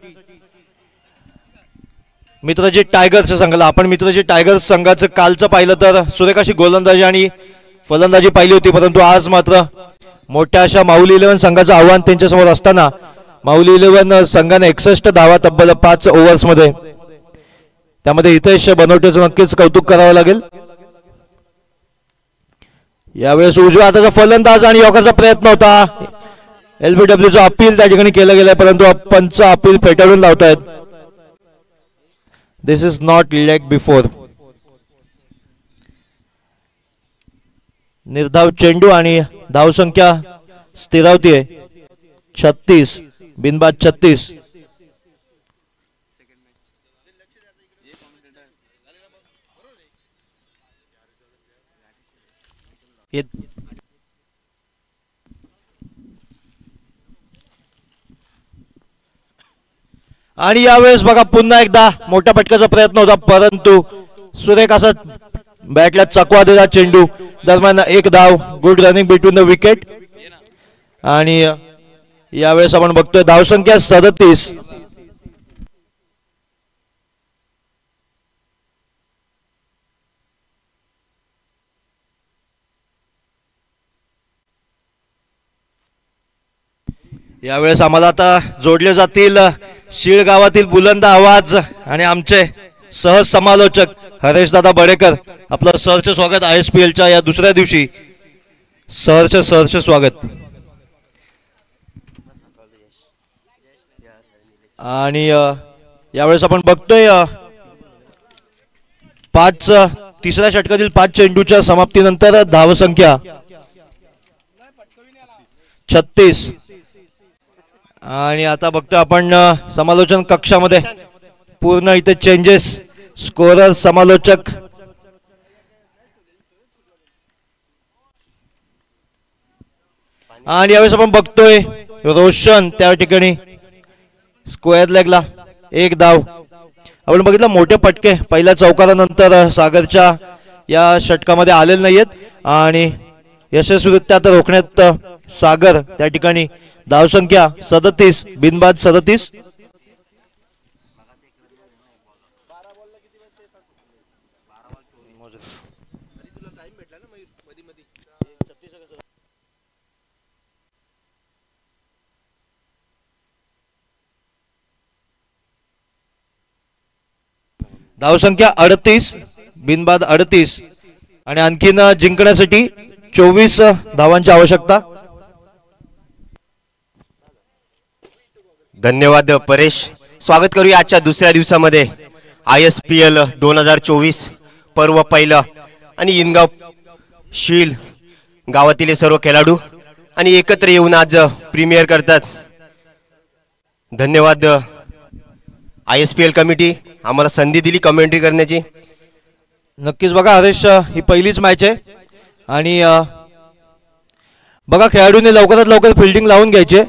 S3: मित्रजी टायगर्स संघाला. आपण मित्रजी टायगर्स संघाचं कालचं पाहिलं तर सुरेख अशी गोलंदाजी आणि फलंदाजी पाहिली होती, परंतु आज मात्र मोठ्या अशा माऊली 11 संघाचं आव्हान त्यांच्यासमोर असताना माऊली 11 संघाने 61 धावा तब्बल 5 ओव्हर्स मध्ये. त्यामध्ये हितेश बनवटेचं नक्कीच कौतुक करावं लागेल. यावेळेस उजव्या हाताचा फलंदाज आणि यॉर्करचा प्रयत्न होता. LBWचं अपील त्या ठिकाणी केलं गेलंय, परंतु पंच अपील फेटाळून लावतायत. दिस इज नॉट लेग बिफोर. निर्धाव चेंडू आणि धावसंख्या स्थिरावतीये 36. बिनबाद 36. आणि यावेळेस बघा पुन्हा एकदा मोठ्या फटकाचा प्रयत्न होता, परंतु सुरेख असा बॅटला चकवा दिला चेंडू. दरम्यान एक धाव. Good running between the wicket. आणि यावेळेस आपण बघतोय धावसंख्या 37. यावेळेस आम्हाला आता जोडले जातील शीळ गावातील बुलंद आवाज आणि आमचे सहज समालोचक हरेश दादा बडेकर. आपलं सहर्ष स्वागत ISPL च्या या दुसऱ्या दिवशी. सहर्ष स्वागत. आणि यावेळेस आपण बघतोय तिसऱ्या षटकातील 5 चेंडूच्या समाप्तीनंतर धावसंख्या 36. आणि आता बघतोय आपण समालोचन कक्षामध्ये पूर्ण इथे चेंजेस. स्कोरर, समालोचक आणि यावेळेस आपण बघतोय रोशन त्या ठिकाणी स्क्वेअर लेगला 1 धाव. आपण बघितलं मोठे फटके पहिल्या चौकारानंतर सागरच्या या षटकामध्ये आलेले नाहीयेत आणि यशस्वीरित्या आता रोखण्यात सागर त्या ठिकाणी. धावसंख्या 37, बिनबाद 37. धावसंख्या 38, बिनबाद 38. आणि आणखीन जिंकण्यासाठी 24 धावांची आवश्यकता.
S4: धन्यवाद परेश. स्वागत करूया आजच्या दुसऱ्या दिवसामध्ये ISPL 2024 पर्व पहिलं आणि इनगाव शील गावातील सर्व खेळाडू आणि एकत्र येऊन आज प्रीमियर करतात. धन्यवाद ISPL कमिटी आम्हाला संधी दिली कमेंट्री करण्याची.
S3: नक्कीच बघा हरेश, ही पहिलीच मॅच आहे आणि बघा खेळाडूंनी लवकरात लवकर फिल्डिंग लावून घ्यायचे.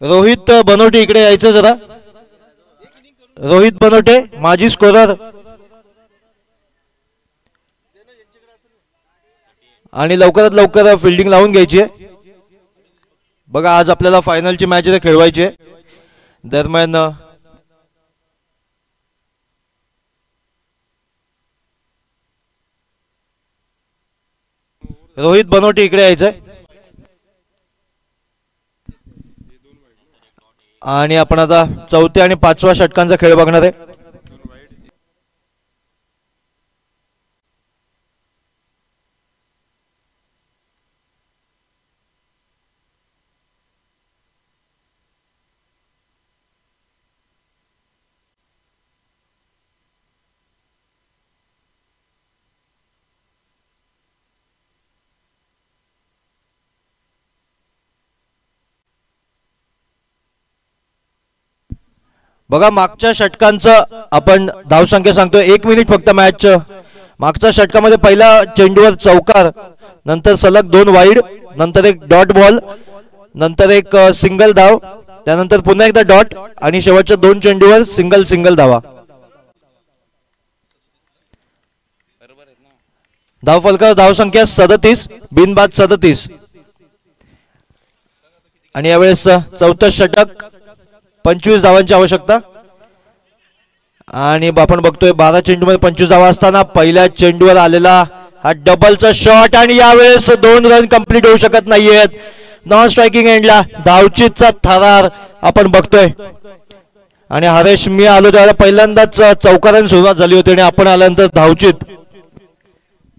S3: रोहित बनवटे इकडे यायचं जरा. रोहित बनवटे माजी स्कोरर आणि लवकरात लवकर फिल्डिंग लावून घ्यायची आहे. बघा आज आपल्याला फायनलची मॅच खेळवायची आहे. दरम्यान रोहित बनवटे इकडे यायचंय आणि आपण आता चौथ्या आणि 5व्या षटकांचा खेळ बघणार आहे. बघा मागच्या षटकांचं आपण धावसंख्या सांगतोय. 1 मिनिट फक्त मॅच. मागच्या षटकामध्ये पहिला चेंडूवर चौकार, नंतर सलग 2 वाईड, नंतर एक डॉट बॉल, नंतर एक सिंगल धाव, त्यानंतर पुन्हा एकदा डॉट आणि शेवटच्या 2 चेंडूवर सिंगल धावा. धावफलकावर धावसंख्या 37, बिनबाद 37. आणि यावेळेस चौथं षटक 25 धावांची आवश्यकता. आणि आपण बघतोय 12 चेंडूमध्ये 25 धावा असताना पहिल्या चेंडूवर आलेला हा डबलचा शॉट आणि यावेळेस 2 रन कंप्लीट होऊ शकत नाहीयेत. नॉन स्ट्रायकिंग एंडला धावचीतचा थरार आपण बघतोय. आणि हरेश, मी आलो त्याला पहिल्यांदाच चौकारांनी सुरुवात झाली होती आणि आपण आल्यानंतर धावचीत.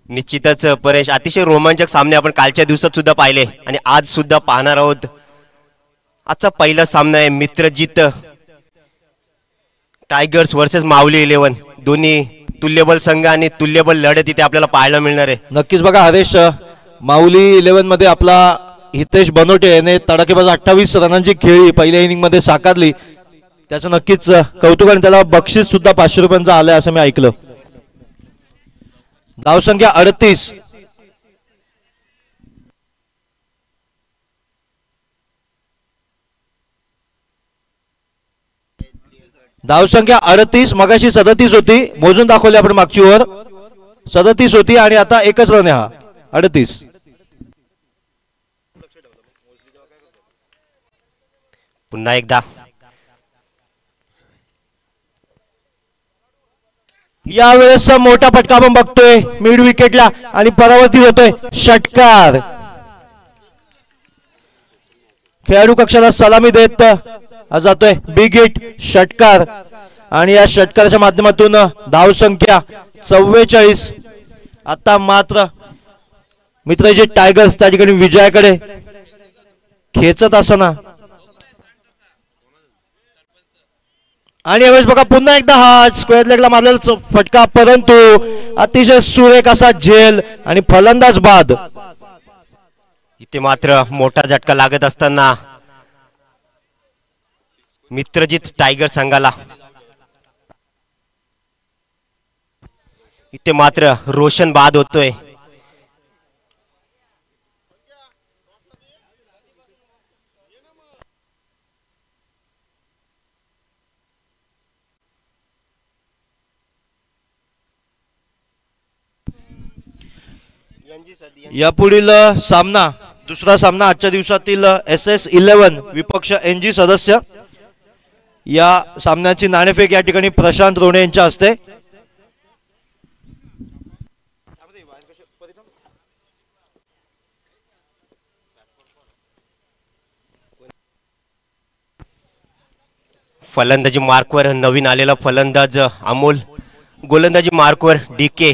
S4: निश्चितच परेश, अतिशय रोमांचक सामने आपण कालच्या दिवसात सुद्धा पाहिले आणि आज सुद्धा पाहणार आहोत. आजचा पहिला सामना आहे मित्रजित टायगर्स वर्सेस माऊली 11. दोन्ही तुल्यबल संघ आणि तुल्यबल लढत इथे आपल्याला पाहायला मिळणार आहे.
S3: नक्कीच बघा हरेश, माऊली 11 मध्ये आपला हितेश बनवटे याने तडाखेबाज 28 रनांची खेळी पहिल्या इनिंग मध्ये साकारली. त्याचं नक्कीच कौतुक आणि त्याला बक्षीस सुद्धा 500 रुपयांचं आलंय असं मी ऐकलं. धावसंख्या 38. धावसंख्या 38. मगाशी 37 होती, मोजून दाखवली आपण मागची ओव्हर. 37 होती आणि आता एकच रन आहे हा 38.
S4: पुन्हा एकदा
S3: यावेळेस मोठा फटका आपण बघतोय मिड विकेटला आणि परावर्तित होतोय षटकार. खेळाडू कक्षाला सलामी देत जातोय बिग हिट षटकार आणि या षटकाराच्या माध्यमातून धाव संख्या 44. आता मात्र मित्रांचे टायगर्स त्या ठिकाणी विजयाकडे खेचत असताना आणि यावेळेस बघा पुन्हा एकदा हा स्क्वेअर लेगला मारलेला फटका, परंतु अतिशय सुरेख असा झेल आणि फलंदाज बाद.
S4: इथे मात्र मोठा झटका लागत असताना मित्रजित टायगर संघाला इथे मात्र रोशन बाद होतोय.
S3: यापुढील सामना दुसरा सामना आजच्या दिवसातील SS11 विपक्ष NG सदस्य. या सामन्याची नाणेफेक या ठिकाणी प्रशांत रोणे यांच्या हस्ते.
S4: फलंदाजी मार्कवर नवीन आलेला फलंदाज अमोल, गोलंदाजी मार्कवर DK.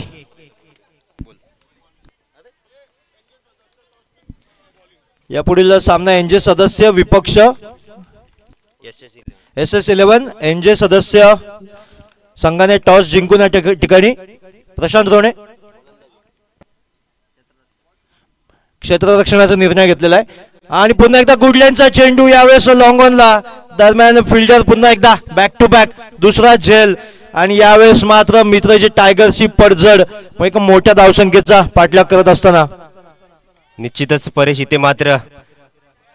S3: यापुढील सामना NJ सदस्य विपक्ष SS11 NJ सदस्य संघाने टॉस जिंकून या ठिकाणी प्रशांत रोणे क्षेत्ररक्षणाचा निर्णय घेतलेला आहे. आणि पुन्हा एकदा गुडलँडचा चेंडू यावेळेस लॉंग ऑनला, दरम्यान फिल्डर पुन्हा एकदा बॅक टू बॅक दुसरा झेल आणि यावेळेस मात्र मित्रजी टायगर्सची पडझड एक मोठ्या धावसंख्येचा पाठलाग करत असताना
S4: निश्चितच परेश इथे मात्र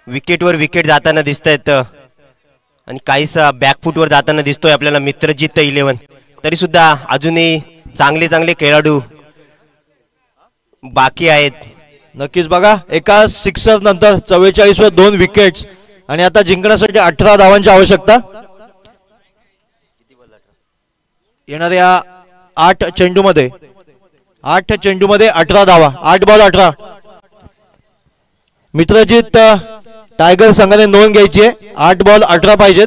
S4: विकेटवर विकेट जाताना दिसत आहेत आणि काहीसा बॅकफुटवर जाताना दिसतोय आपल्याला मित्रजित 11. तरी सुद्धा अजूनही चांगले चांगले खेळाडू बाकी आहेत.
S3: नक्कीच बघा एका सिक्सर नंतर 44 वर 2 विकेट्स आणि आता जिंकण्यासाठी 18 धावांची आवश्यकता. येणाऱ्या 8 चेंडूमध्ये 18 धावा, 8 बॉल 18. मित्रजित टायगर संघाने नोंद घ्यायची आहे, 8 बॉल 18 पाहिजेत.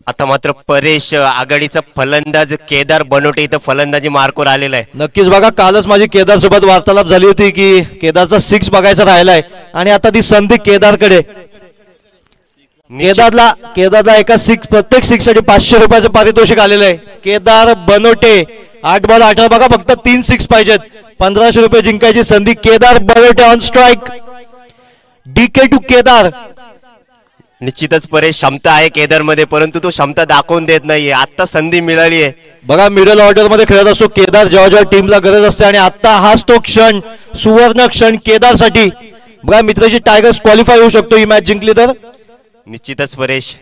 S4: आता मात्र परेश आघाडीचा फलंदाज केदार बनवटे इथं फलंदाजी मार्कवर आलेला आहे.
S3: नक्कीच बघा कालच माझी केदार सोबत वार्तालाप झाली होती की केदारचा 6 बघायचा राहिलाय आणि आता ती संधी केदारकडे. केदारला एका प्रत्येक 6 साठी 500 रुपयाचं पारितोषिक आलेलं आहे. केदार बनवटे 8 बॉल 18 बघा फक्त 3 6 पाहिजेत, 1500 रुपये जिंकायची संधी. Kedar Banavate on strike, DK to Kedar.
S4: निश्चितच परेश क्षमता आहे केदार मध्ये, परंतु तो क्षमता दाखवून देत नाहीये. आता संधी मिळाली आहे.
S3: बघा मिडल ऑर्डर मध्ये खेळत असतो केदार जेव्हा जेव्हा टीमला गरज असते आणि आता हाच तो क्षण, सुवर्ण क्षण केदारसाठी. बघा मित्राची टायगर्स क्वालिफाय होऊ शकतो ही मॅच जिंकली तर.
S4: निश्चितच परेश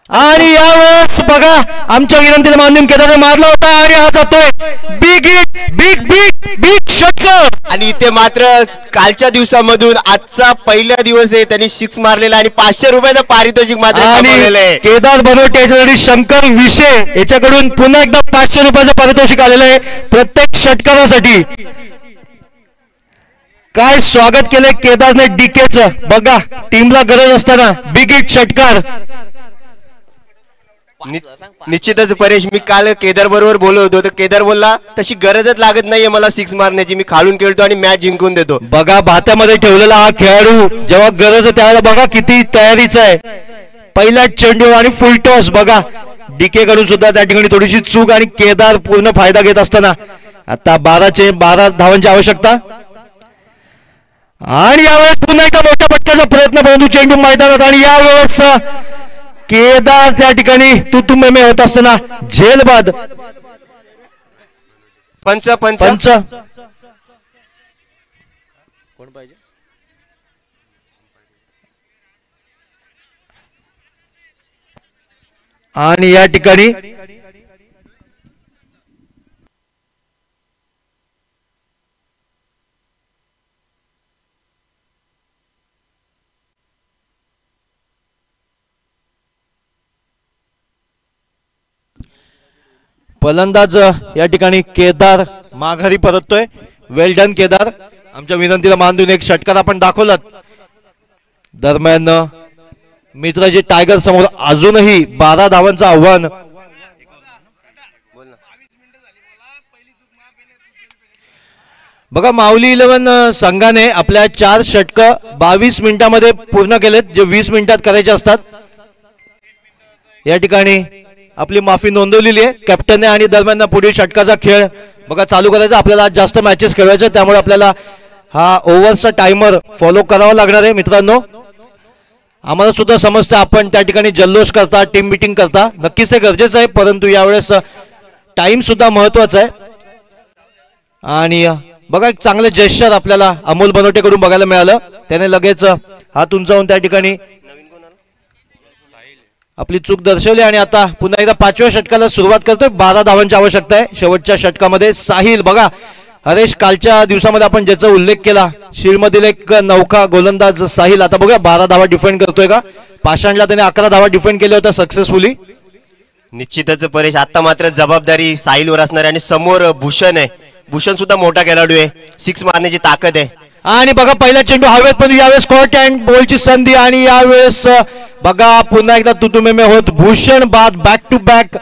S3: आणि यावेळेस बघा आमच्या विनंतीला मानून केदारने मारला होता आणि हा जातोय big hit, big big big षटकार.
S4: आणि इथे मात्र कालच्या दिवसामधून आजचा पहिला दिवस आहे, त्यांनी 6 मारलेला आणि 500 रुपयाचं पारितोषिक मात्र कमावलेलं आहे.
S3: केदार बनवटे याच्यासाठी शंकर विषे याच्याकडून पुन्हा एकदा 500 रुपयाचं पारितोषिक आलेलं आहे प्रत्येक षटकारासाठी. काय स्वागत केलंय केदारने DKचं. बघा टीमला गरज असताना बिग हिट षटकार.
S4: निश्चितच परेश मी काल केदार बरोबर बोलत होतो तर केदार बोलला तशी गरजच लागत नाहीये मला 6 मारण्याची, मी खालून खेळतो आणि मॅच जिंकून देतो.
S3: बघा भात्यामध्ये ठेवलेला हा खेळाडू जेव्हा गरज आहे त्यावेळेला बघा किती तयारीचा आहे. पहिला चेंडू आणि फुल टॉस. बघा DK कडून सुद्धा त्या ठिकाणी थोडीशी चूक आणि केदार पूर्ण फायदा घेत असताना आता 12 धावांची आवश्यकता. आणि यावेळेस पुन्हा एकदा मोठ्या फटक्याचा प्रयत्न, परंतु चेंडू मैदानात आणि यावेळेस केदार त्या ठिकाणी तुतुंबे होत असताना झेल बाद.
S4: पंच
S3: कोण पाहिजे. आणि या ठिकाणी फलंदाज या ठिकाणी केदार माघारी परततोय. वेल डन केदार. आमच्या विनंतीला मान देऊन एक षटकार आपण दाखवलात. दरम्यान मित्राजी टायगर समोर अजूनही 12 धावांचं आव्हान. बघा माऊली 11 संघाने आपल्या 4 षटकं 22 मिनिटांमध्ये पूर्ण केलेत, जे 20 मिनिटात करायचे असतात. या ठिकाणी आपली माफी नोंदवलेली आहे कॅप्टनने. आणि दरम्यान पुढील षटकाचा खेळ बघा चालू करायचा. आपल्याला आज जास्त मॅचेस खेळवायचे, त्यामुळे आपल्याला हा ओव्हरचा टायमर फॉलो करावा लागणार आहे मित्रांनो. आम्हाला सुद्धा समजतं आपण त्या ठिकाणी जल्लोष करता, टीम मीटिंग करता, नक्कीच ते गरजेचं आहे, परंतु यावेळेस टाइम सुद्धा महत्वाचा आहे. आणि बघा एक चांगलं जेस्चर आपल्याला अमोल बनवटेकडून बघायला मिळालं. त्याने लगेच हात उंचावून त्या ठिकाणी आपली चूक दर्शवली. आणि आता पुन्हा एकदा 5व्या षटकाला सुरुवात करतोय. 12 धावांची आवश्यकता आहे शेवटच्या षटकामध्ये. साहिल बघा हरेश कालच्या दिवसामध्ये आपण ज्याचा उल्लेख केला, शील्डमधील एक नौका गोलंदाज साहिल आता बघा 12 धावा डिफेंड करतोय का. पाषाणला त्याने 11 धावा डिफेंड केल्या होत्या सक्सेसफुली.
S4: निश्चितच परेश आता मात्र जबाबदारी साहिलवर असणार आहे. आणि समोर भूषण आहे, भूषण सुद्धा मोठा खेळाडू आहे, 6 मारण्याची ताकद आहे.
S3: आणि बघा पहिला चेंडू हवेत, पण यावेळेस कॉट अँड बॉलची संधी. आणि यावेळेस बघा पुन्हा एकदा तुतुमेमे होत भूषण बाद बॅक टू बॅक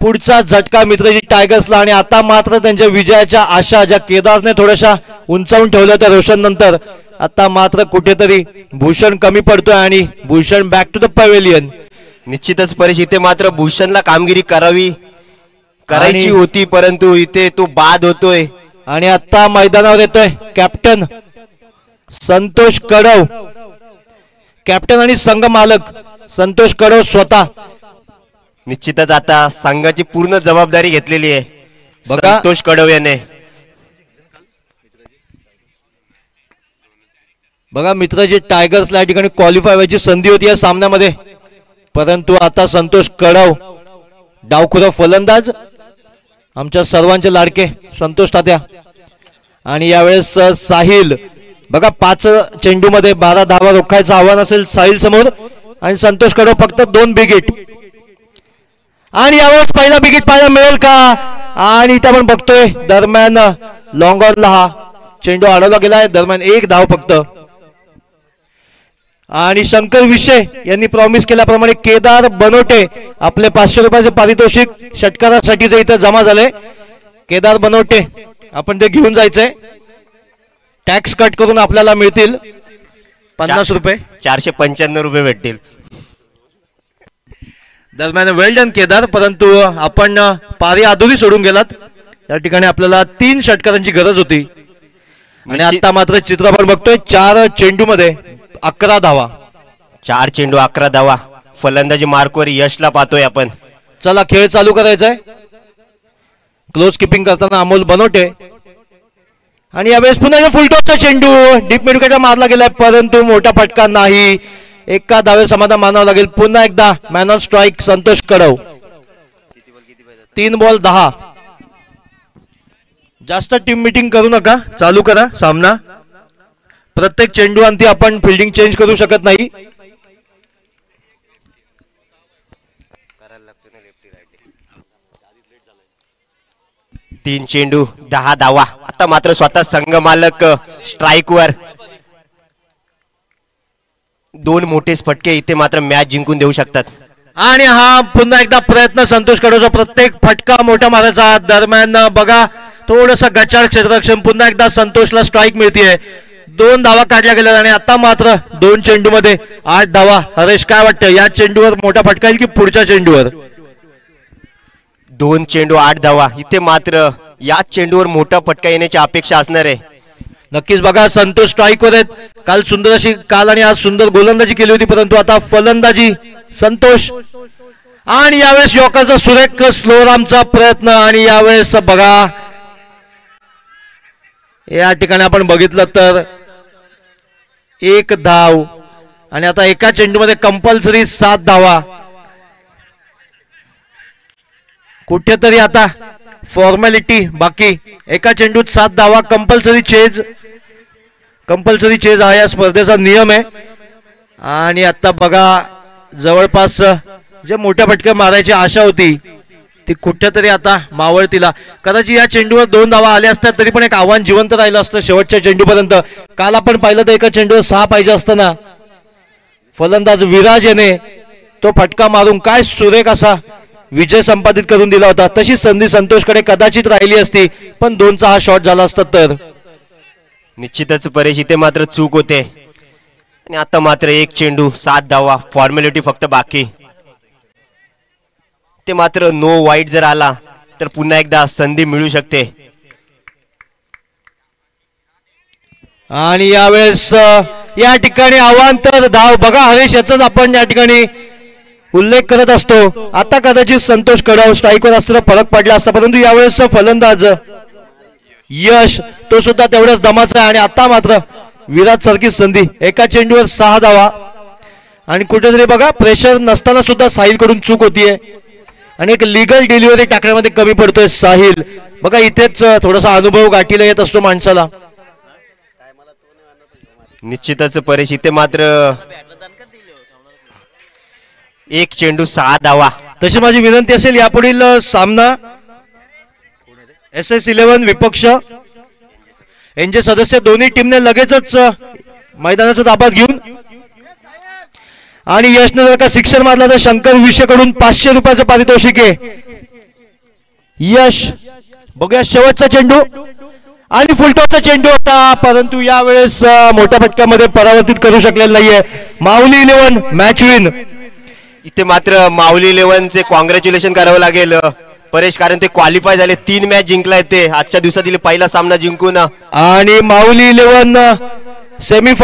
S3: पुढचा झटका मित्राजी टायगर्सला. आणि आता मात्र त्यांच्या विजयाच्या आशा ज्या केदारने थोड्याशा उंचावून ठेवल्या होत्या रोशन नंतर, आता मात्र कुठेतरी भूषण कमी पडतोय आणि Bhushan back to the pavilion.
S4: निश्चितच परेश इथे मात्र भूषणला कामगिरी करायची होती, परंतु इथे तो बाद होतोय.
S3: आणि आता मैदानावर येतोय कॅप्टन संतोष कडव, कॅप्टन आणि संघ मालक संतोष कडव स्वतः.
S4: निश्चितच आता संघाची पूर्ण जबाबदारी घेतलेली आहे
S3: बघा
S4: संतोष कडव याने.
S3: बघा मित्राजी टायगर्सला या ठिकाणी क्वालिफाय व्हायची संधी होती या सामन्यामध्ये, परंतु आता संतोष कडव डावखुरा फलंदाज, आमच्या सर्वांचे लाडके संतोष तात्या. आणि यावेळेस साहिल बघा 5 चेंडूमध्ये 12 धावा रोखायचं आव्हान असेल साहिल समोर. आणि संतोष कडव फक्त 2 बिग हिट. आणि यावेळेस पहिला बिग हिट पाहायला मिळेल का. आणि इथे आपण बघतोय दरम्यान लॉंग ऑनला हा चेंडू अडवला गेलाय. दरम्यान 1 धाव फक्त. आणि शंकर विषय यांनी प्रॉमिस केल्याप्रमाणे केदार बनोटे आपले 500 रुपयाचे पारितोषिक षटकारासाठीचे इथे जमा झाले. केदार बनोटे आपण ते घेऊन जायचंय. टॅक्स कट करून आपल्याला मिळतील 50 रुपये,
S4: 495 रुपये भेटतील.
S3: दरम्यान वेल डन केदार, परंतु आपण पारी अधुरी सोडून गेलात. या ठिकाणी आपल्याला 3 षटकारांची गरज होती. आणि आता मात्र चित्र आपण बघतोय 4 चेंडू मध्ये 11 धावा.
S4: 4 चेंडू 11 धावा. फलंदाजी मार्कवर यशला पाहतोय आपण.
S3: चला खेळ चालू करायचा आहे. क्लोज किपिंग करताना अमोल बनोटे. आणि यावेळेस पुन्हा फुलटॉसचा चेंडू डीप मिडविकेटला मारला गेलाय, परंतु मोठा फटका नाही. एका धावे समाधान मानावं लागेल. पुन्हा एकदा man on strike Santosh कडव. 3 ball 10. जास्त टीम मीटिंग करू नका, चालू करा सामना. प्रत्येक चेंडू अंती आपण फिल्डिंग चेंज करू शकत नाही.
S4: 3 चेंडू 10 धावा. आता मात्र स्वतः संघ मालक स्ट्राईकवर. 2 मोठे फटके इथे मात्र मॅच जिंकून देऊ शकतात.
S3: आणि हा पुन्हा एकदा प्रयत्न संतोष कडवचा, प्रत्येक फटका मोठा मारायचा. दरम्यान बघा थोडस गचाळ क्षेत्ररक्षण. पुन्हा एकदा संतोषला स्ट्राईक मिळतीये. 2 धावा काढल्या गेल्या. आणि आता मात्र 2 चेंडू मध्ये 8 धावा. हरेश काय वाटतं, या चेंडूवर मोठा फटका येईल की पुढच्या चेंडूवर.
S4: 2 चेंडू 8 धावा. इथे मात्र याच चेंडूवर मोठा फटका येण्याची अपेक्षा असणार आहे.
S3: नक्कीच बघा संतोष स्ट्राईकवर आहेत. काल सुंदर अशी आणि आज सुंदर गोलंदाजी केली होती, परंतु आता फलंदाजी संतोष. आणि यावेळेस यॉर्करचा सुरेख स्लोरामचा प्रयत्न. आणि यावेळेस बघा या ठिकाणी आपण बघितलं तर 1 धाव. आणि आता एका चेंडूमध्ये कंपल्सरी 7 धावा. कुठेतरी आता फॉर्मॅलिटी बाकी. एका चेंडूत 7 धावा. कंपल्सरी चेज हा या स्पर्धेचा नियम आहे. आणि आता बघा जवळपास जे मोठ्या फटक्या मारायची आशा होती ती कुठेतरी आता मावळतीला. कदाचित या चेंडूवर 2 धावा आल्या असतात तरी पण एक आव्हान जिवंत राहिलं असतं शेवटच्या चेंडूपर्यंत. काल आपण पाहिलं तर एका चेंडूवर 6 पाहिजे असताना फलंदाज विराज याने तो फटका मारून काय सुरेख असा विजय संपादित करून दिला होता. तशी संधी संतोषकडे कदाचित राहिली असती पण 2चा हा शॉट झाला असता तर.
S4: निश्चितच परेश इथे मात्र चूक होते आणि आता मात्र एक चेंडू 7 धावा, फॉर्मॅलिटी फक्त बाकी. ते मात्र नो वाईट जर आला तर पुन्हा एकदा संधी मिळू शकते.
S3: आणि यावेळेस या ठिकाणी आव्हान तर धाव. बघा हरेश याचाच आपण या ठिकाणी उल्लेख करत असतो. आता कदाचित संतोष कडाव स्ट्राईकवर असताना फरक पडला असता परंतु यावेळेस फलंदाज यश तो सुद्धा तेवढ्याच दमाचा आहे. आणि आता मात्र विराट सारखी संधी, एका चेंडूवर 6 धावा. आणि कुठेतरी बघा प्रेशर नसताना सुद्धा साहिल कडून चूक होतीये आणि एक लिगल डिलिव्हरी टाकण्यामध्ये कमी पडतोय साहिल. बघा इथेच थोडासा अनुभव गाठीला येत असतो माणसाला.
S4: निश्चितच परेश इथे मात्र एक चेंडू 6 धावा.
S3: तशी माझी विनंती असेल यापुढील सामना SS11 विपक्ष यांचे सदस्य दोन्ही टीमने लगेचच मैदानाचा ताबा घेऊन आणि यशने जर का सिक्सर मारला तर शंकर विषयकडून 500 रुपयाचं पारितोषिक आहे. यश बघूया शेवटचा चेंडू आणि फुलटॉसचा चेंडू होता परंतु यावेळेस मोठ्या फटक्यामध्ये परावर्तित करू शकलेला नाहीये. माऊली 11 मॅच विन.
S4: इथे मात्र माऊली 11 चे कॉंग्रॅच्युलेशन करावं लागेल परेश, कारण ते क्वालिफाय झाले. 3 मॅच जिंकलाय ते आजच्या दिवसातील पहिला सामना जिंकून.
S3: आणि माऊली 11 सेमीफायनल